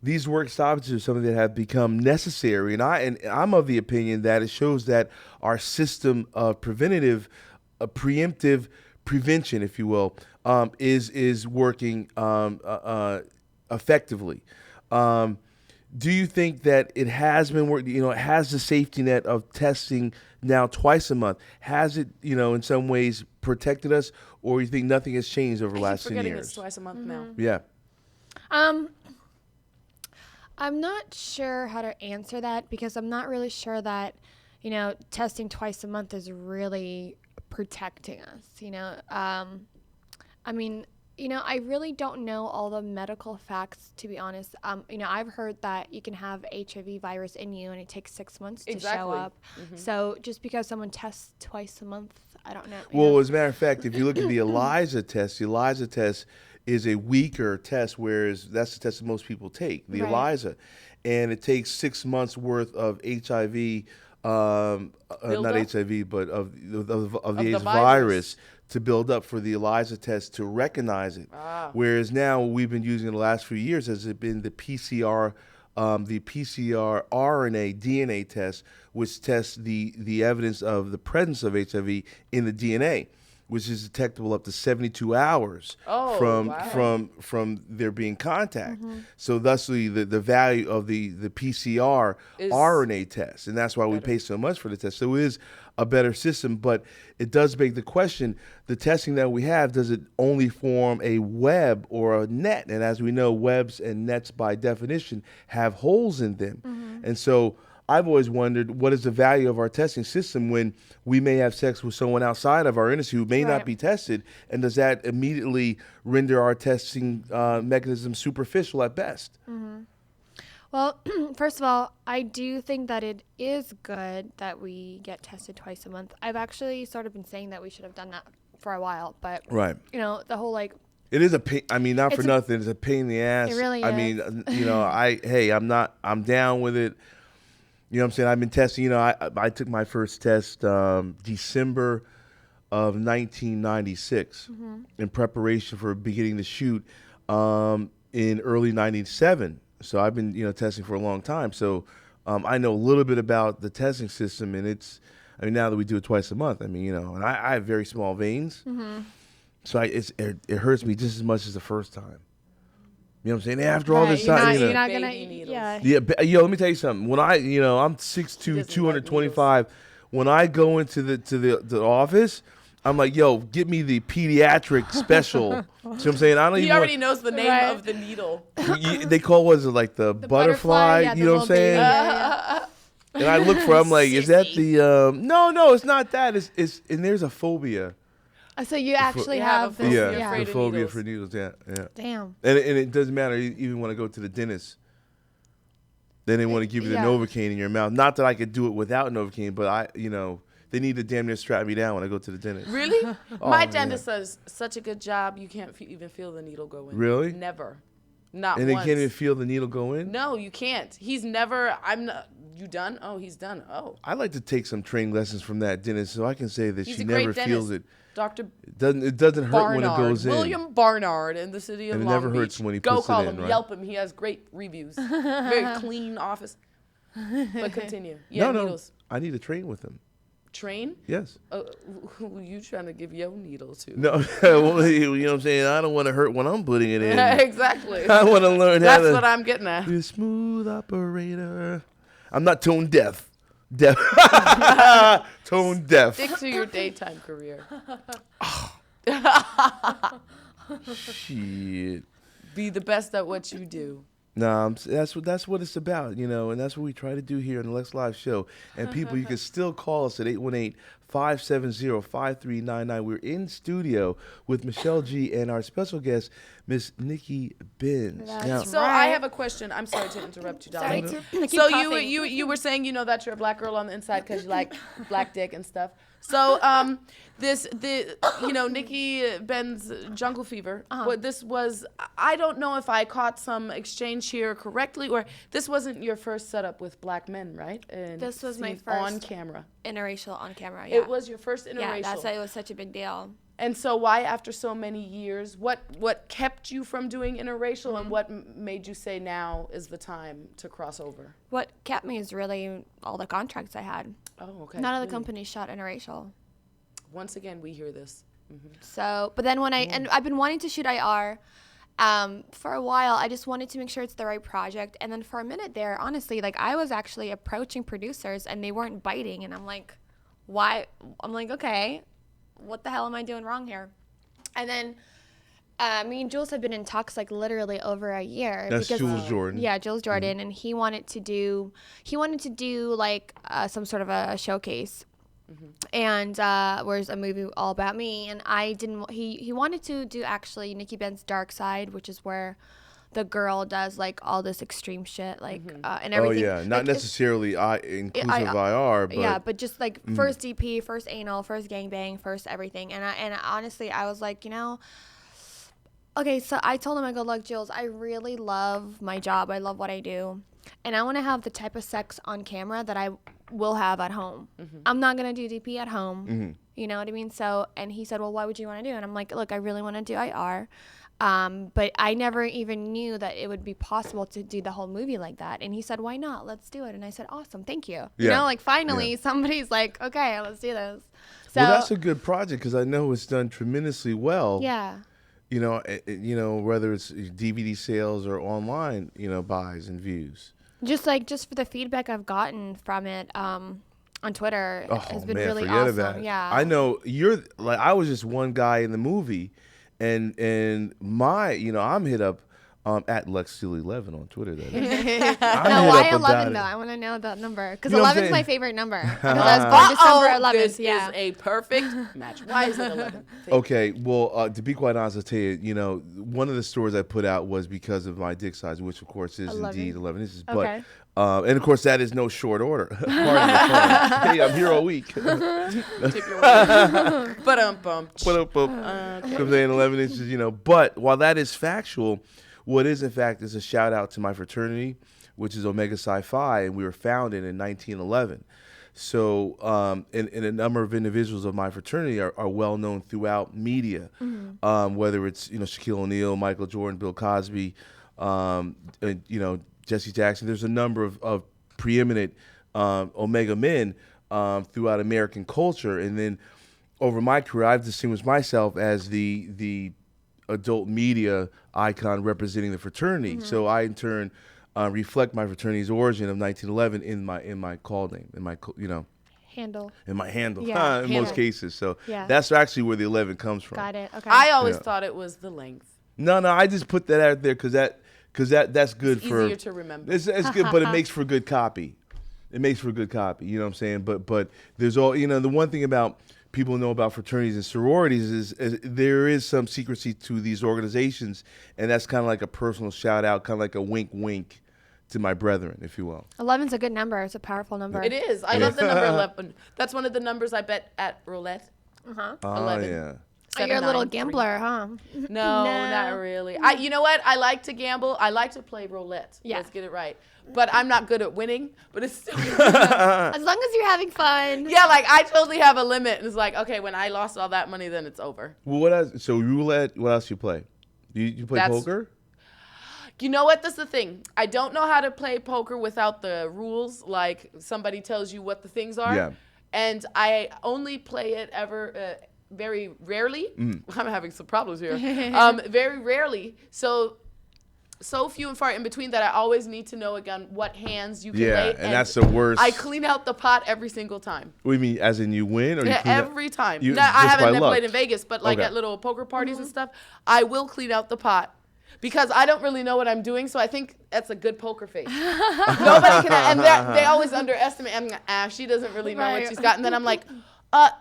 These work stoppages are something that have become necessary, and I'm of the opinion that it shows that our system of preemptive prevention, if you will, is working effectively. Do you think that it has been working? It has the safety net of testing now twice a month. Has it, in some ways protected us, or you think nothing has changed over the last 10 years? It's twice a month now. Yeah. I'm not sure how to answer that because I'm not really sure that, testing twice a month is really protecting us, I mean, I really don't know all the medical facts, to be honest. I've heard that you can have HIV virus in you and it takes 6 months to show up. Mm-hmm. So just because someone tests twice a month, I don't know. Well, as a matter of fact, if you look at the ELISA test is a weaker test, whereas that's the test that most people take, the ELISA. And it takes 6 months worth of HIV, not HIV, but of the AIDS virus to build up for the ELISA test to recognize it. Whereas now what we've been using in the last few years has been the PCR RNA DNA test, which tests the evidence of the presence of HIV in the DNA, which is detectable up to 72 hours from there being contact. Mm-hmm. So thusly the value of the PCR RNA test, and that's why we pay so much for the test. So it is a better system, but it does beg the question, the testing that we have, does it only form a web or a net? And as we know, webs and nets by definition have holes in them. Mm-hmm. And so I've always wondered, what is the value of our testing system when we may have sex with someone outside of our industry who may not be tested, and does that immediately render our testing mechanism superficial at best? Mm-hmm. Well, first of all, I do think that it is good that we get tested twice a month. I've actually sort of been saying that we should have done that for a while, but the whole it is a pain. I mean, not for nothing. It's a pain in the ass. It really is. I mean, I'm down with it. You know what I'm saying? I've been testing. I took my first test December of 1996 in preparation for beginning the shoot in early 97. So I've been, testing for a long time. So I know a little bit about the testing system, and now that we do it twice a month, and I have very small veins. Mm-hmm. So it hurts me just as much as the first time. You know what I'm saying? After all this time, you're not gonna, let me tell you something. When I'm 6'2", 225. When I go into the office, I'm like, yo, get me the pediatric special. See what I'm saying? He already knows the name of the needle. They call, what is it, like the butterfly? You know what I'm saying? And I look for, I'm like, is that the, no, it's not that. It's and there's a phobia. So you actually have this? Yeah, the phobia for needles, yeah. Damn. And it doesn't matter, even when I go to the dentist. Then they want to give you the Novocaine in your mouth. Not that I could do it without Novocaine, but they need to damn near strap me down when I go to the dentist. Really? My dentist does such a good job, you can't even feel the needle go in. Really? Never. Not and once. They can't even feel the needle go in? No, you can't. He's never, you done? Oh, he's done. Oh. I'd like to take some training lessons from that dentist so I can say that she never feels it. Dr. It doesn't hurt Barnard, when it goes in. William Barnard in the city of Long Beach. And it never hurts when he puts it in. Go call him, Yelp him. He has great reviews. Very clean office. But continue. Yeah, needles. I need to train with him. Train? Yes. Who you trying to give your needle to? No, well, you know what I'm saying? I don't want to hurt when I'm putting it in. Exactly. I want to learn how to. That's what I'm getting at. Be a smooth operator. I'm not tone deaf. Tone deaf. Stick to your daytime career. Shit. Be the best at what you do. No, that's what it's about, and that's what we try to do here on the Lex Live Show. And people, you can still call us at 818-570-5399. We're in studio with Michelle G. and our special guest, Miss Nikki Benz. So I have a question. I'm sorry to interrupt you, darling. So you were saying, that you're a black girl on the inside because you like black dick and stuff. So Nikki Benz Jungle Fever. What this was, I don't know if I caught some exchange here correctly, or this wasn't your first setup with black men, right? And this was my first on camera. Interracial on camera. Yeah. It was your first interracial. Yeah, that's why it was such a big deal. And so why, after so many years, what kept you from doing interracial, and what made you say now is the time to cross over? What kept me is really all the contracts I had. Oh, okay. None of the companies shot interracial. Once again, we hear this. Mm-hmm. So, but then and I've been wanting to shoot IR for a while. I just wanted to make sure it's the right project. And then for a minute there, honestly, I was actually approaching producers and they weren't biting. And I'm like, why? I'm like, okay, what the hell am I doing wrong here? And then Me and Jules had been in talks like literally over a year. That's Jules Jordan. Yeah, Jules Jordan, and he wanted to do like some sort of a showcase, and where's a movie all about me, and I didn't. He wanted to do actually Nikki Benz Dark Side, which is where the girl does like all this extreme shit, like and everything. Oh yeah, not like, necessarily inclusive IR, but yeah, but just like first DP, first anal, first gangbang, first everything, and honestly, I was like, okay, so I told him, I go, look, Jules, I really love my job. I love what I do. And I want to have the type of sex on camera that I will have at home. I'm not going to do DP at home. You know what I mean? So, and he said, well, why would you want to do it? And I'm like, look, I really want to do IR. But I never even knew that it would be possible to do the whole movie like that. And he said, why not? Let's do it. And I said, awesome. Thank you. You know, like finally somebody's like, okay, let's do this. So, well, that's a good project because I know it's done tremendously well. Yeah. Whether it's DVD sales or online, buys and views. Just for the feedback I've gotten from it on Twitter has been really forget awesome. About it. Yeah. I know you're like, I was just one guy in the movie, and my, I'm hit up at LexSteel11 on Twitter. That is. No, why 11 though? I want to know that number because 11 is my favorite number. Because I was born December 11th. This is a perfect match. Why is it 11? Okay, well, to be quite honest, I'll tell you, one of the stories I put out was because of my dick size, which of course is 11. Indeed 11 inches. Okay. But and of course that is no short order. Hey, I'm here all week. Tip your way. Ba-dum-bum. Comes in 11 inches, But while that is factual, what is in fact is a shout out to my fraternity, which is Omega Psi Phi, and we were founded in 1911. So, and a number of individuals of my fraternity are well known throughout media, whether it's Shaquille O'Neal, Michael Jordan, Bill Cosby, Jesse Jackson. There's a number of preeminent Omega men throughout American culture, and then over my career, I've distinguished myself as the adult media icon representing the fraternity. So I in turn reflect my fraternity's origin of 1911 in my call name, in my handle. In my handle, Yeah. in most cases. So that's actually where the 11 comes from. Got it. Okay. I always thought it was the length. No, I just put that out there because that's good It's for easier to remember. It's good, but it makes for good copy. It makes for good copy. You know what I'm saying? But there's all the one thing about people know about fraternities and sororities is there is some secrecy to these organizations, and that's kind of like a personal shout out, kind of like a wink wink to my brethren, if you will. 11's a good number. It's a powerful number. It is. I love the number 11. That's one of the numbers I bet at roulette. 11. Yeah. Oh, you're a little gambler, huh? No, not really. You know what? I like to gamble. I like to play roulette. Yeah. Let's get it right. But I'm not good at winning. But it's still as long as you're having fun. Yeah, like I totally have a limit. And it's like, okay, when I lost all that money, then it's over. Well, what else? So roulette. What else do you play? You play poker? You know what? That's the thing. I don't know how to play poker without the rules. Like somebody tells you what the things are. Yeah. And I only play it very rarely. I'm having some problems here. Very rarely. So few and far in between that I always need to know again what hands you can lay. And that's the worst. I clean out the pot every single time. What do you mean, as in you win? Or Yeah, you clean every time. You, Now, I just haven't by luck? played in Vegas, but like at little poker parties and stuff, I will clean out the pot. Because I don't really know what I'm doing, so I think that's a good poker face. Nobody can, and they always underestimate. I'm like, she doesn't really know what she's got. And then I'm like,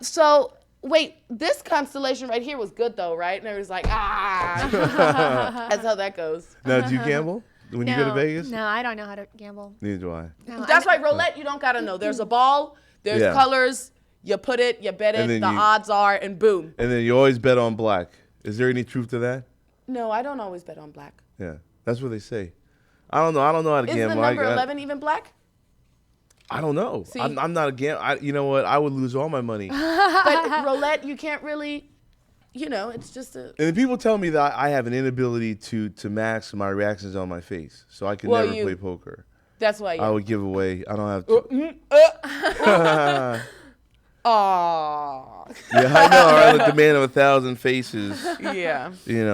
so wait, this constellation right here was good though, right? And everybody's like, that's how that goes. Now, do you gamble when you go to Vegas? No, I don't know how to gamble. Neither do I. No, That's right, roulette, you don't gotta know. There's a ball, there's colors, you put it, you bet it, the odds are, and boom. And then you always bet on black. Is there any truth to that? No, I don't always bet on black. Yeah, that's what they say. I don't know how to Is gamble. the number 11 even black? I don't know. See? I'm not a gambler. You know what? I would lose all my money. But roulette, you can't really, it's just a... And people tell me that I have an inability to mask my reactions on my face, so I can never play poker. That's why I would give away. I don't have to. Aww. Yeah, I know. I'm like the man of 1,000 faces. Yeah.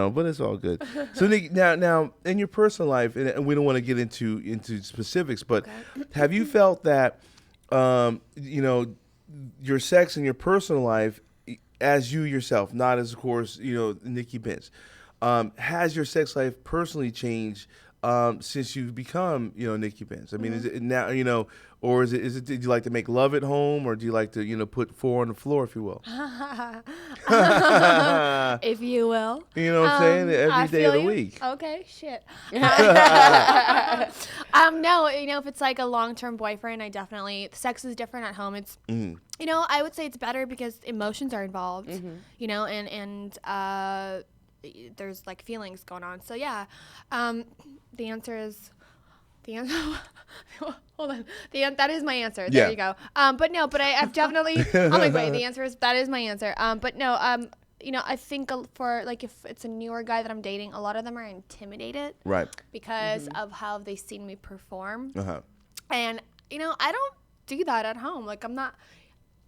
But it's all good. So Nikki, now in your personal life, and we don't want to get into specifics, but have you felt that, your sex in your personal life, as you yourself, not as of course, Nikki Benz, Has your sex life personally changed since you've become, Nikki Benz? I mean, is it now, or is it? Did you like to make love at home, or do you like to, put four on the floor, if you will? If you will. You know what I'm saying? Every day of the week. Okay, shit. No, if it's like a long-term boyfriend, I definitely, sex is different at home. It's, I would say it's better because emotions are involved, and there's like feelings going on. So yeah, the answer is, hold on. That is my answer. There you go. But I've definitely, I'm like, wait, the answer is, that is my answer. I think for like, if it's a newer guy that I'm dating, a lot of them are intimidated. Right. Because of how they've seen me perform. Uh-huh. And, I don't do that at home. Like, I'm not,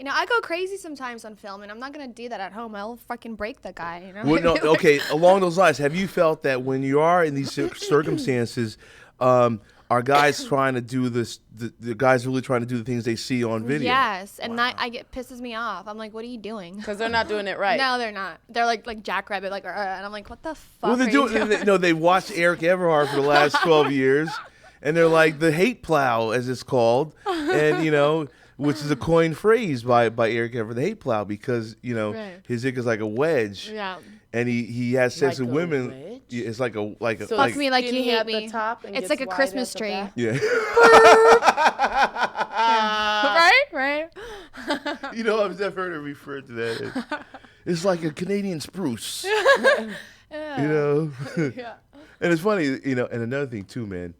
I go crazy sometimes on film, and I'm not going to do that at home. I'll fucking break the guy, Well, no, okay, along those lines, have you felt that when you are in these circumstances, are guys trying to do this, the guys really trying to do the things they see on video? Yes, and that pisses me off. I'm like, what are you doing? Because they're not doing it right. No, they're not. They're like Jackrabbit, like, and I'm like, what the fuck Well, are you doing? they watched Eric Everhart for the last 12 years, and they're like, the hate plow, as it's called, and, which is a coined phrase by Eric Everhart, the hate plow, because, his dick is like a wedge. Yeah. And he has sex Like with a women. wedge? It's like a So Fuck me like you skinny hate at the me. top and It's gets like a wide Christmas at the tree. back? yeah. Right. I've never heard it referred to that. It's like a Canadian spruce. Yeah. And it's funny, and another thing too, man.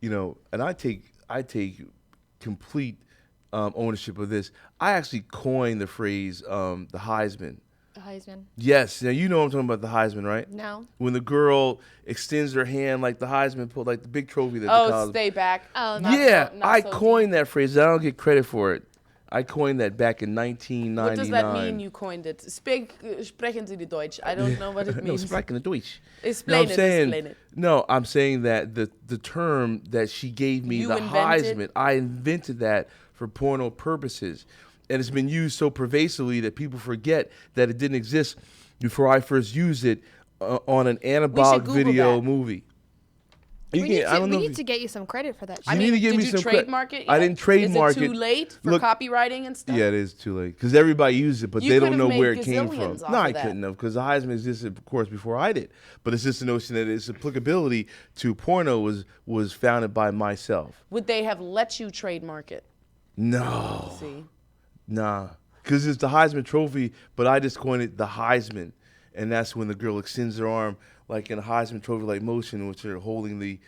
And I take complete ownership of this. I actually coined the phrase the Heisman. The Heisman. Yes. Now, I'm talking about the Heisman, right? No. When the girl extends her hand like the Heisman pulled, like the big trophy that the Oh, college. stay back. Oh, Not Yeah, so- not I so coined that phrase. I don't get credit for it. I coined that back in 1999. What does that mean? You coined it. Sprechen Sie die Deutsch? I don't know what it No, means. sprechen the Deutsch. Explain No, it. Explain it. No, I'm saying that the term that she gave me, You the invented? Heisman, I invented that for porno purposes. And it's been used so pervasively that people forget that it didn't exist before I first used it on an anabolic Google video that. movie. We need I don't know if to get you some credit for that shit. You need to give did me you some trademark it? I yet? didn't trademark Is it it. too late for Look, copywriting and stuff? Yeah, it is too late because everybody used it, but You they don't could've know made where it came from. gazillions off No, of I that. couldn't have because the Heisman existed, of course, before I did. But it's just the notion that its applicability to porno was founded by myself. Would they have let you trademark it? No, See? nah, because it's the Heisman Trophy, but I just coined it the Heisman, and that's when the girl extends her arm like in a Heisman Trophy-like motion, which are holding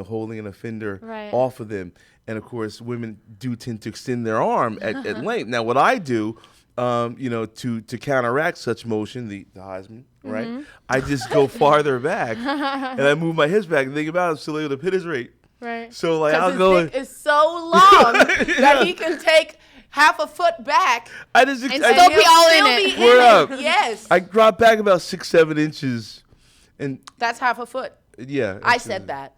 holding an offender Right. off of them. And of course, women do tend to extend their arm at length. Now, what I do, to counteract such motion, the Heisman, right? I just go farther back and I move my hips back and think about it, so able to penetrate. Right. So like I'll Because go. his dick is so long that he can take half a foot back I just And I, still be all in still it. be Word up. Yes. I drop back about 6-7 inches, and That's half a foot. yeah. I it's, said that.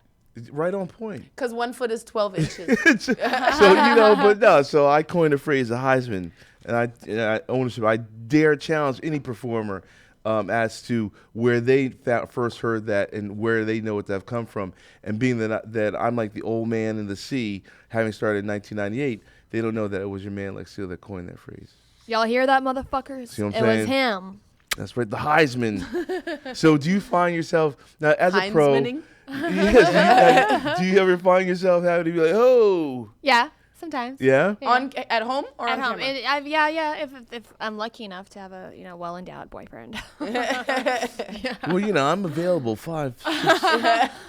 right on point. Because 1 foot is 12 inches. So but no. So I coined the phrase the Heisman, and I ownership. I dare challenge any performer as to where they first heard that and where they know it to have come from. And being that I'm like the old man in the sea, having started in 1998, they don't know that it was your man Lex Seal that coined that phrase. Y'all hear that, motherfuckers? See what It I'm was saying? him. That's right, the Heisman. So do you find yourself now as a pro? Heismaning? Yes. Do you ever find yourself having to be like, oh, Yeah, sometimes. yeah? On at home or At on home. camera? Yeah. If I'm lucky enough to have a well endowed boyfriend. Well, I'm available 5, 6,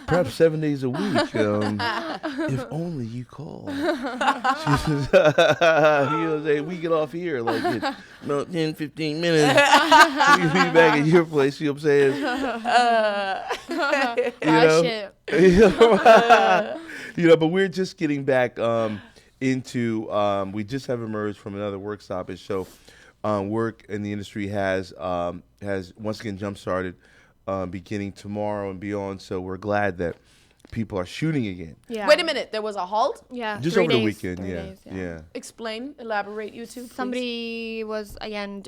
perhaps 7 days a week. If only you call. She says, say, we get off here like in about 10, 15 minutes. We'll be back at your place. You know what I'm saying? Shit. But we're just getting back into. We just have emerged from another work stoppage, so work in the industry has once again jump started, beginning tomorrow and beyond. So we're glad that people are shooting again. Yeah. Wait a minute. There was a halt? Yeah. Just 3 over the days, weekend, 3 yeah. days, Yeah. Explain, elaborate, you two, please. Somebody was, again,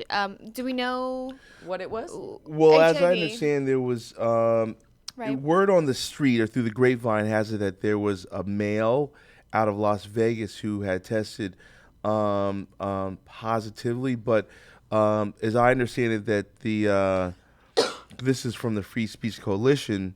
do we know? What it was? Well, as I HIV. understand, there was Right. word on the street or through the grapevine has it that there was a male out of Las Vegas who had tested positively, but as I understand it, that the this is from the Free Speech Coalition.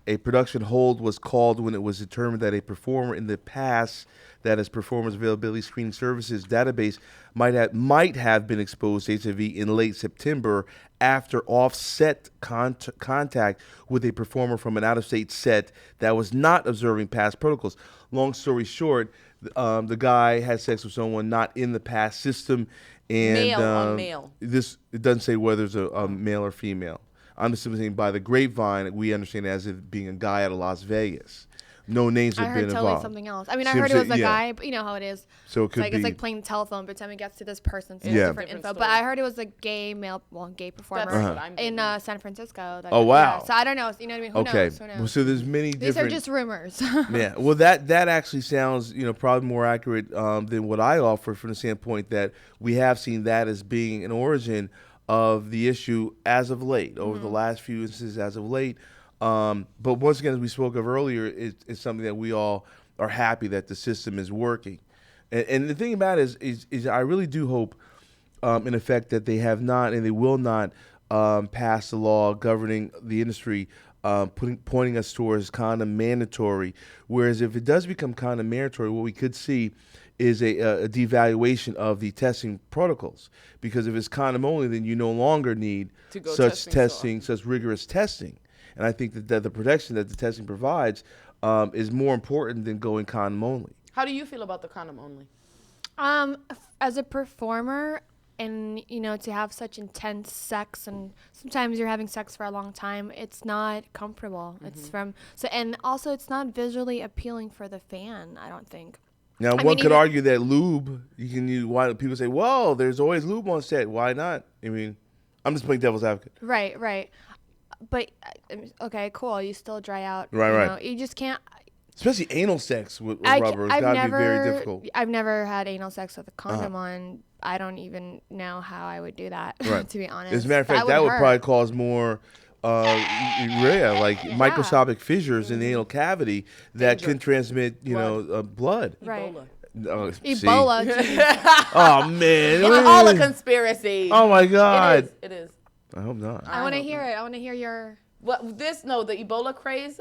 A production hold was called when it was determined that a performer in the past that is performance availability screening services database might have been exposed to HIV in late September after offset contact with a performer from an out-of-state set that was not observing past protocols. Long story short, the guy had sex with someone not in the past system, and Male on male. It doesn't say whether it's a male or female. I'm just saying by the grapevine, we understand it as it being a guy out of Las Vegas. No names I have heard been totally involved. something else. I mean, I See what heard I'm it was a saying? Yeah. guy, but you know how it is. So it could It's be. like playing the telephone. By the time it gets to this person, it's Yeah. different Different info. story. But I heard it was a gay performer That's what I'm in getting. San Francisco. Oh, wow. Yeah, so I don't know. You know what I mean? Who Okay. knows? Who knows? So there's many These different. are just rumors. Yeah. Well, that actually sounds, probably more accurate than what I offer from the standpoint that we have seen that as being an origin of the issue as of late, over the last few instances as of late. But once again, as we spoke of earlier, it's something that we all are happy that the system is working. And the thing about it is I really do hope, in effect, that they have not and they will not pass a law governing the industry, pointing us towards condom mandatory. Whereas if it does become condom mandatory, what we could see is a devaluation of the testing protocols. Because if it's condom only, then you no longer need To go such testing so such rigorous testing. And I think that the protection that the testing provides is more important than going condom only. How do you feel about the condom only? As a performer, and to have such intense sex, and sometimes you're having sex for a long time, it's not comfortable. It's and also it's not visually appealing for the fan, I don't think. Now, I one mean, could even- argue that lube, you can use, why people say, well, there's always lube on set. Why not? I mean, I'm just playing devil's advocate. Right. But okay, cool. You still dry out. Right. You just can't. Especially anal sex with rubber. It's got to be very difficult. I've never had anal sex with a condom on. I don't even know how I would do that. Right. To be honest. As a matter of fact, that would hurt. probably cause more, microscopic fissures in the anal cavity that can transmit, blood. Right. Ebola. See? Ebola. geez. Oh, man. It's all a conspiracy. Oh, my God. It is. I hope not. I want to hear it. I want to hear your. Well, the Ebola craze,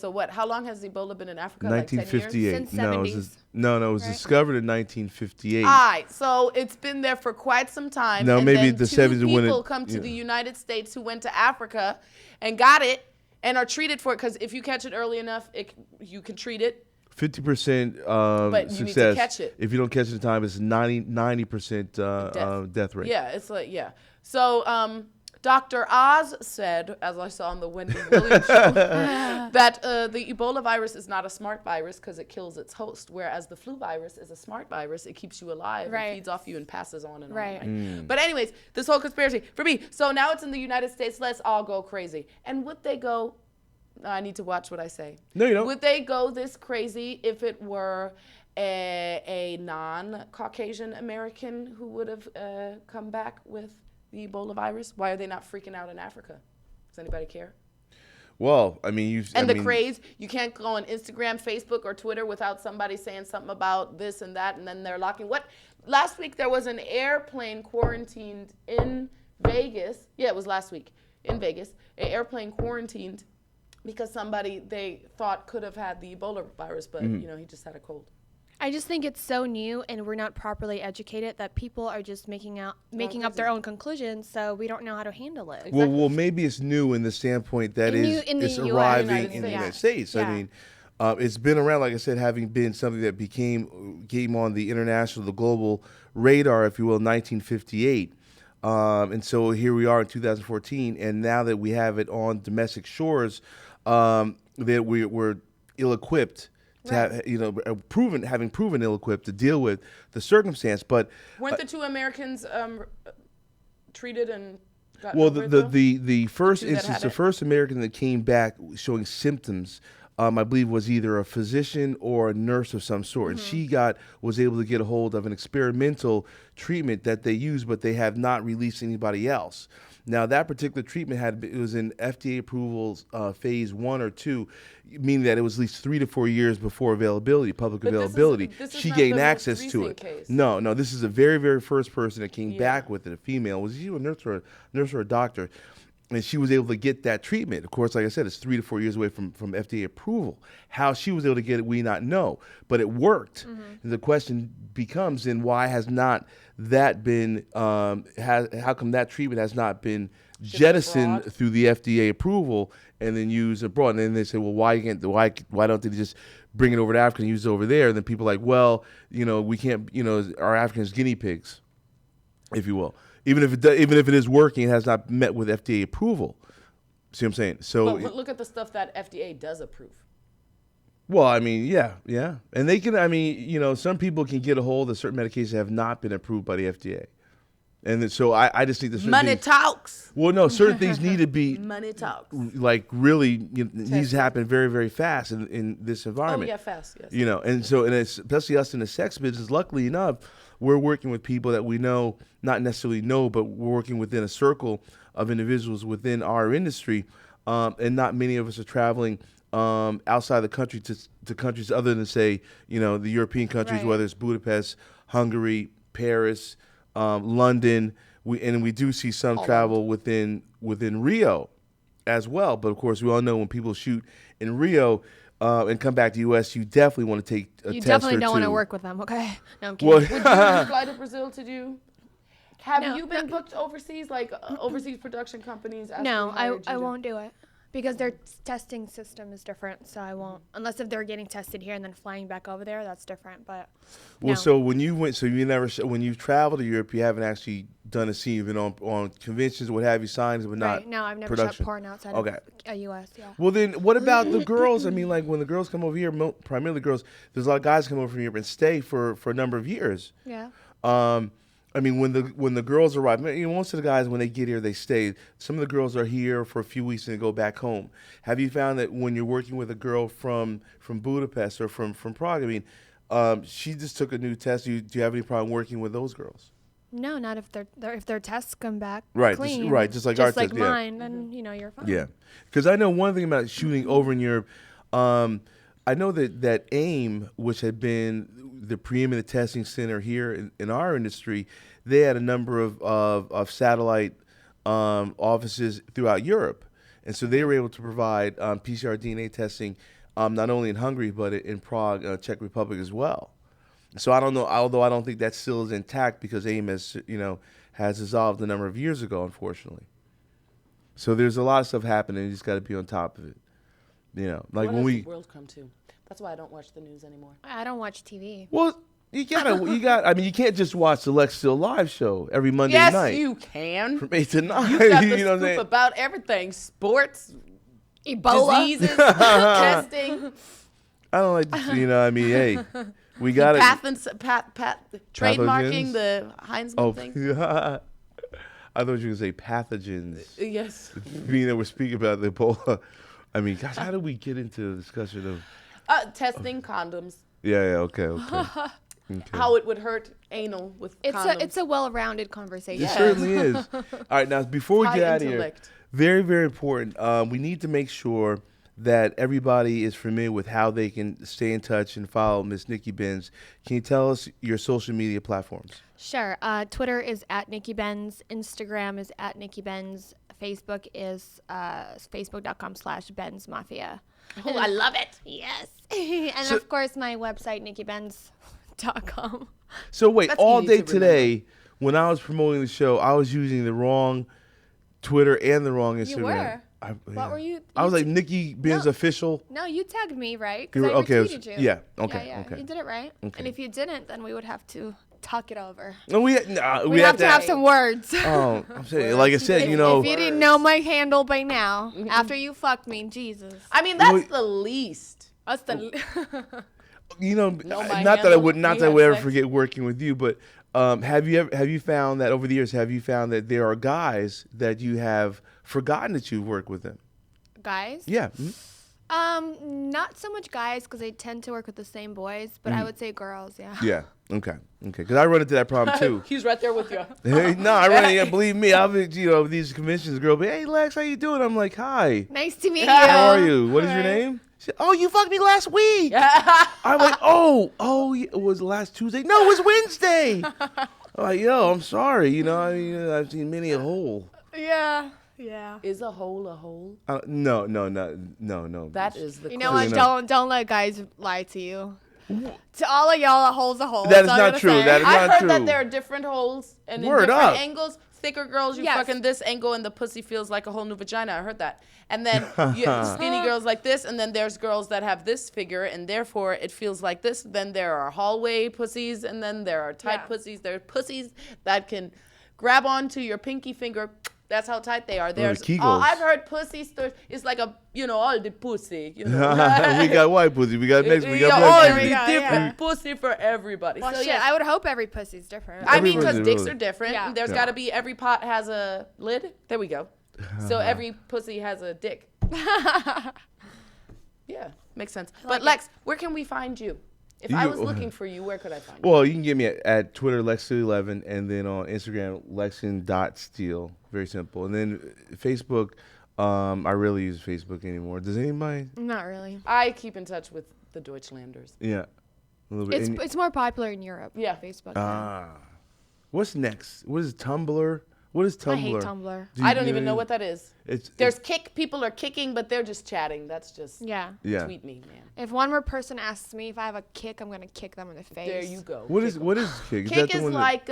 so what? How long has Ebola been in Africa? Like 10 years? 1958. Since No, it 70s. was Right. discovered in 1958. All right, so it's been there for quite some time. No, and maybe then the two 70s when people it- come to yeah. the United States who went to Africa and got it and are treated for it because if you catch it early enough, you can treat it. 50% But you need to success. catch it. If you don't catch it in time, it's 90% death rate. Yeah, it's like, yeah. So Dr. Oz said, as I saw on the Wendy Williams show, that the Ebola virus is not a smart virus because it kills its host, whereas the flu virus is a smart virus. It keeps you alive Right. and feeds off you and passes on and Right. on. But anyways, this whole conspiracy, for me, so now it's in the United States, let's all go crazy. And would they go, I need to watch what I say. No, you don't. Would they go this crazy if it were a non-Caucasian American who would have come back with the Ebola virus? Why are they not freaking out in Africa? Does anybody care? Well, I mean, Craze, you can't go on Instagram, Facebook, or Twitter without somebody saying something about this and that, and then they're locking. Last week there was an airplane quarantined in Vegas. Yeah, it was last week in Vegas. An airplane quarantined because somebody they thought could have had the Ebola virus, but he just had a cold. I just think it's so new, and we're not properly educated that people are just making up their own conclusions. So we don't know how to handle it. Well, maybe it's new in the standpoint that it's US, arriving in the yeah. United States. Yeah. I mean, it's been around, like I said, having been something that came on the international, the global radar, if you will, in 1958. And so here we are in 2014, and now that we have it on domestic shores, that we're ill-equipped to have, having proven ill-equipped to deal with the circumstance. But Weren't the two Americans treated and got Well, over it, though? the first two that instance, had the it? first American that came back showing symptoms, I believe, was either a physician or a nurse of some sort, and she was able to get a hold of an experimental treatment that they use, but they have not released anybody else. Now, that particular treatment it was in FDA approvals phase 1 or 2, meaning that it was at least 3 to 4 years before availability, public But availability. this is She not gained the most access to recent it. case. No, this is the very, very first person that came back Yeah. with it, a female. Was she a nurse or a doctor? And she was able to get that treatment. Of course, like I said, it's 3 to 4 years away from FDA approval. How she was able to get it, we not know. But it worked. And the question becomes, then why has not that been, how come that treatment has not been jettisoned abroad? through the FDA approval and then used abroad? And then they say, well, why don't they just bring it over to Africa and use it over there? And then people are like, well, we can't, our Africans guinea pigs, if you will. Even if it is working, it has not met with FDA approval. See what I'm saying? So, But look at the stuff that FDA does approve. well, I mean, yeah, and they can. I mean, some people can get a hold of certain medications that have not been approved by the FDA, and then, so I just think that certain Money things, talks. well, no, certain things need to be Money talks. like really needs to happen very, very fast in this Oh, environment. yeah, fast, yes. And so, and especially us in the sex business, luckily enough, we're working with people that we know, not necessarily know, but we're working within a circle of individuals within our industry, and not many of us are traveling outside the country to countries other than, say, the European countries, Right. whether it's Budapest, Hungary, Paris, London. We do see some travel within Rio as well. But of course, we all know when people shoot in Rio and come back to U.S., you definitely want to take a You test definitely or don't want to two. work with them, okay? No, I'm Well, kidding. Would you fly to Brazil to do? Have No, you been booked overseas, like overseas production companies? No, actually hired you I to- won't do it because their testing system is different. So I won't, unless if they're getting tested here and then flying back over there. That's different. But Well, no. so when you went, when you've traveled to Europe, you haven't actually done a scene, even on conventions, what have you, signs, but not right? No, I've never production. shot porn outside Okay. of a U.S. Yeah. Well, then what about the girls? I mean, like when the girls come over here, primarily girls, there's a lot of guys come over from Europe and stay for a number of years. Yeah. I mean, when the girls arrive, most of the guys, when they get here, they stay. Some of the girls are here for a few weeks and they go back home. Have you found that when you're working with a girl from Budapest or from Prague, I mean, she just took a new test. Do you have any problem working with those girls? No, not if if their tests come back Right, clean. just like our test, yeah. mine. Then you're fine. Yeah, because I know one thing about shooting over in Europe. I know that AIM, which had been the preeminent testing center here in our industry, they had a number of satellite offices throughout Europe, and so they were able to provide PCR DNA testing not only in Hungary but in Prague, Czech Republic as well. So I don't know, although I don't think that still is intact because AIM has dissolved a number of years ago, unfortunately. So there's a lot of stuff happening. You just got to be on top of it. Like What when has we. the world come to? That's why I don't watch the news anymore. I don't watch TV. Well, you can't just watch the Lex Still Live show every Monday Yes, night you can. from 8 to 9. You got the you know what I'm scoop saying? about everything: sports, Ebola. diseases, testing, I don't like to, I mean, hey, we got it. trademarking Pathogens? the Heinzman Oh, thing. I thought you were going to say pathogens. Yes. Being that we're speaking about the Ebola. I mean, gosh, how did we get into the discussion of? Testing condoms. Yeah, okay. Okay. How it would hurt anal with condoms. It's a well-rounded conversation. It certainly is. All right, now before we High get out of here, intellect. very, very important. We need to make sure that everybody is familiar with how they can stay in touch and follow Miss Nikki Benz. Can you tell us your social media platforms? Sure. Twitter is at Nikki Benz. Instagram is at Nikki Benz. Facebook is facebook.com/Benz Mafia. Oh, I love it. Yes. And So- of course, my website, nikkibenz.com. So wait, That's all easy day to today, when I was promoting the show, I was using the wrong Twitter and the wrong Instagram. You were. Yeah. What were you? I was like Nikki Benz No. official. No, you tagged me, right? You Because were- I okay, it was- retweeted you. yeah, okay, Yeah, okay. You did it right. Okay. And if you didn't, then we would have to talk it over. No, we We have to have some words. Oh, I'm saying, like I said, If you didn't know my handle by now, after you fucked me, Jesus. I mean, that's Wait. the least. That's the. you know, Know my not that I handle, would, not we that I have would ever sex. forget working with you, but Have you found that over the years? Have you found that there are guys that you have forgotten that you've worked with them? Guys? Yeah. Not so much guys because they tend to work with the same boys, but I would say girls, yeah. Yeah. Okay. Because I run into that problem too. He's right there with you. Hey, no, I run into. Believe me, I've been, these conventions. Girl, be, hey Lex, how you doing? I'm like, hi. Nice to meet you. How are you? What is your name? She said, oh, you fucked me last week. I'm like, oh, it was last Tuesday. No, it was Wednesday. I'm like, yo, I'm sorry. I've seen many a hole. Yeah. Is a hole a hole? No. That is the You know what? Don't let guys lie to you. To all of y'all, a hole's a hole. That is not true. That is I've not heard true. that there are different holes and in Word different up. angles. Thicker girls, you Yes. fucking this angle and the pussy feels like a whole new vagina. I heard that. And then skinny girls like this, and then there's girls that have this figure, and therefore it feels like this. Then there are hallway pussies, and then there are tight pussies. There are pussies that can grab onto your pinky finger. That's how tight they are. There's Kegels. I've heard pussy stories. It's like all the pussy. We got white pussy. We got mixed. We got all black the pussy. different pussy for everybody. Well, so shit, yeah. I would hope every pussy's different. I mean, because Everybody's dicks really- are different. Yeah. There's Yeah. got to be, every pot has a lid. There we go. So every pussy has a dick. Yeah, makes sense. But Lex, where can we find you? If I was looking for you, where could I find you? Well, you can get me at Twitter, Lex11, and then on Instagram, Lexin.Steele. Very simple. And then Facebook, I rarely use Facebook anymore. Does anybody? Not really. I keep in touch with the Deutschlanders. Yeah. A little bit. It's more popular in Europe. Yeah. Facebook. What's next? What is Tumblr? What is Tumblr? I hate Tumblr. I don't even know what that is. It's There's kick. People are kicking, but they're just chatting. That's just Yeah. tweet me, man. If one more person asks me if I have a kick, I'm gonna kick them in the face. There you go. What is Kick? Kick the is one that- like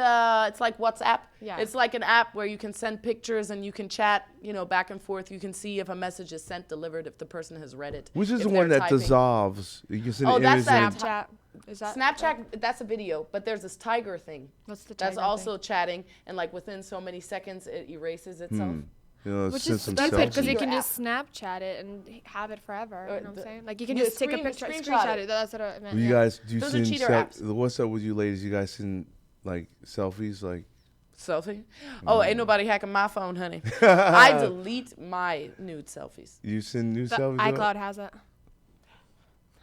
it's like WhatsApp. Yeah. It's like an app where you can send pictures and you can chat, back and forth. You can see if a message is sent, delivered, if the person has read it. Which is if the one they're that typing. dissolves? You can send Oh, an that's image that and- Snapchat. Is that Snapchat, that's a video, but there's this tiger thing. What's the That's tiger also chatting, and like within so many seconds, it erases itself. Which send is some stupid because selfies. you can Your just Snapchat it and have it forever. You know what I'm saying? Like you can Yeah, just take a screen- picture, screenshot screenshot it. it. That's what I meant. You yeah. guys do Those are send cheater apps. what's up with you ladies? You guys send like selfies, like Selfie? Oh, ain't nobody hacking my phone, honey. I delete my nude selfies. you send new The selfies. iCloud has it.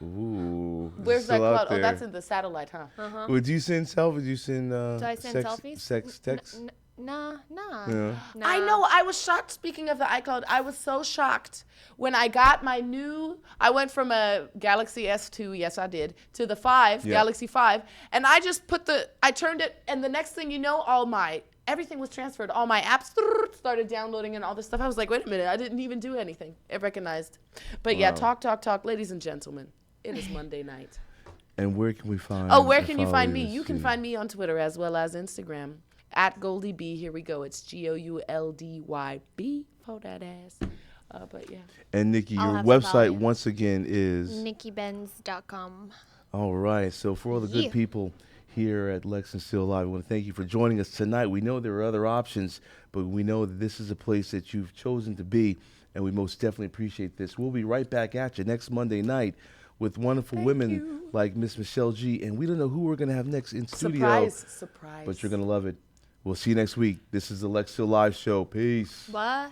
Ooh. Where's that still out cloud? Oh, there. that's in the satellite, huh? Would you send selfies? You send Do I send selfies? sex text? Nah. Yeah. I know. I was shocked. Speaking of the iCloud, I was so shocked when I got my new. I went from a Galaxy S2, yes I did, to the 5, Yeah. Galaxy 5, and I just I turned it, and the next thing you know, everything was transferred. All my apps started downloading and all this stuff. I was like, wait a minute, I didn't even do anything. It recognized. But yeah, talk, ladies and gentlemen. It is Monday night. And where can we find? Oh, where and can you follow find me? to You can see? find me on Twitter as well as Instagram at Goldie B. Here we go. It's GOULDYB for that ass. But yeah. And Nikki, I'll your have to follow website you. once again is. NikkiBenz.com. All right. So for all the good Yeah. people here at Lexington Still Live, we want to thank you for joining us tonight. We know there are other options, but we know that this is a place that you've chosen to be, and we most definitely appreciate this. We'll be right back at you next Monday night with wonderful women like Miss Michelle G. And we don't know who we're going to have next in studio, Surprise. but you're going to love it. We'll see you next week. This is the Lex Still Live Show. Peace. What?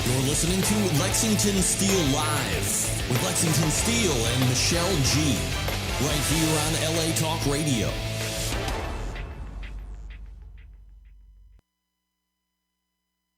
You're listening to Lexington Steel Live with Lexington Steel and Michelle G. Right here on LA Talk Radio.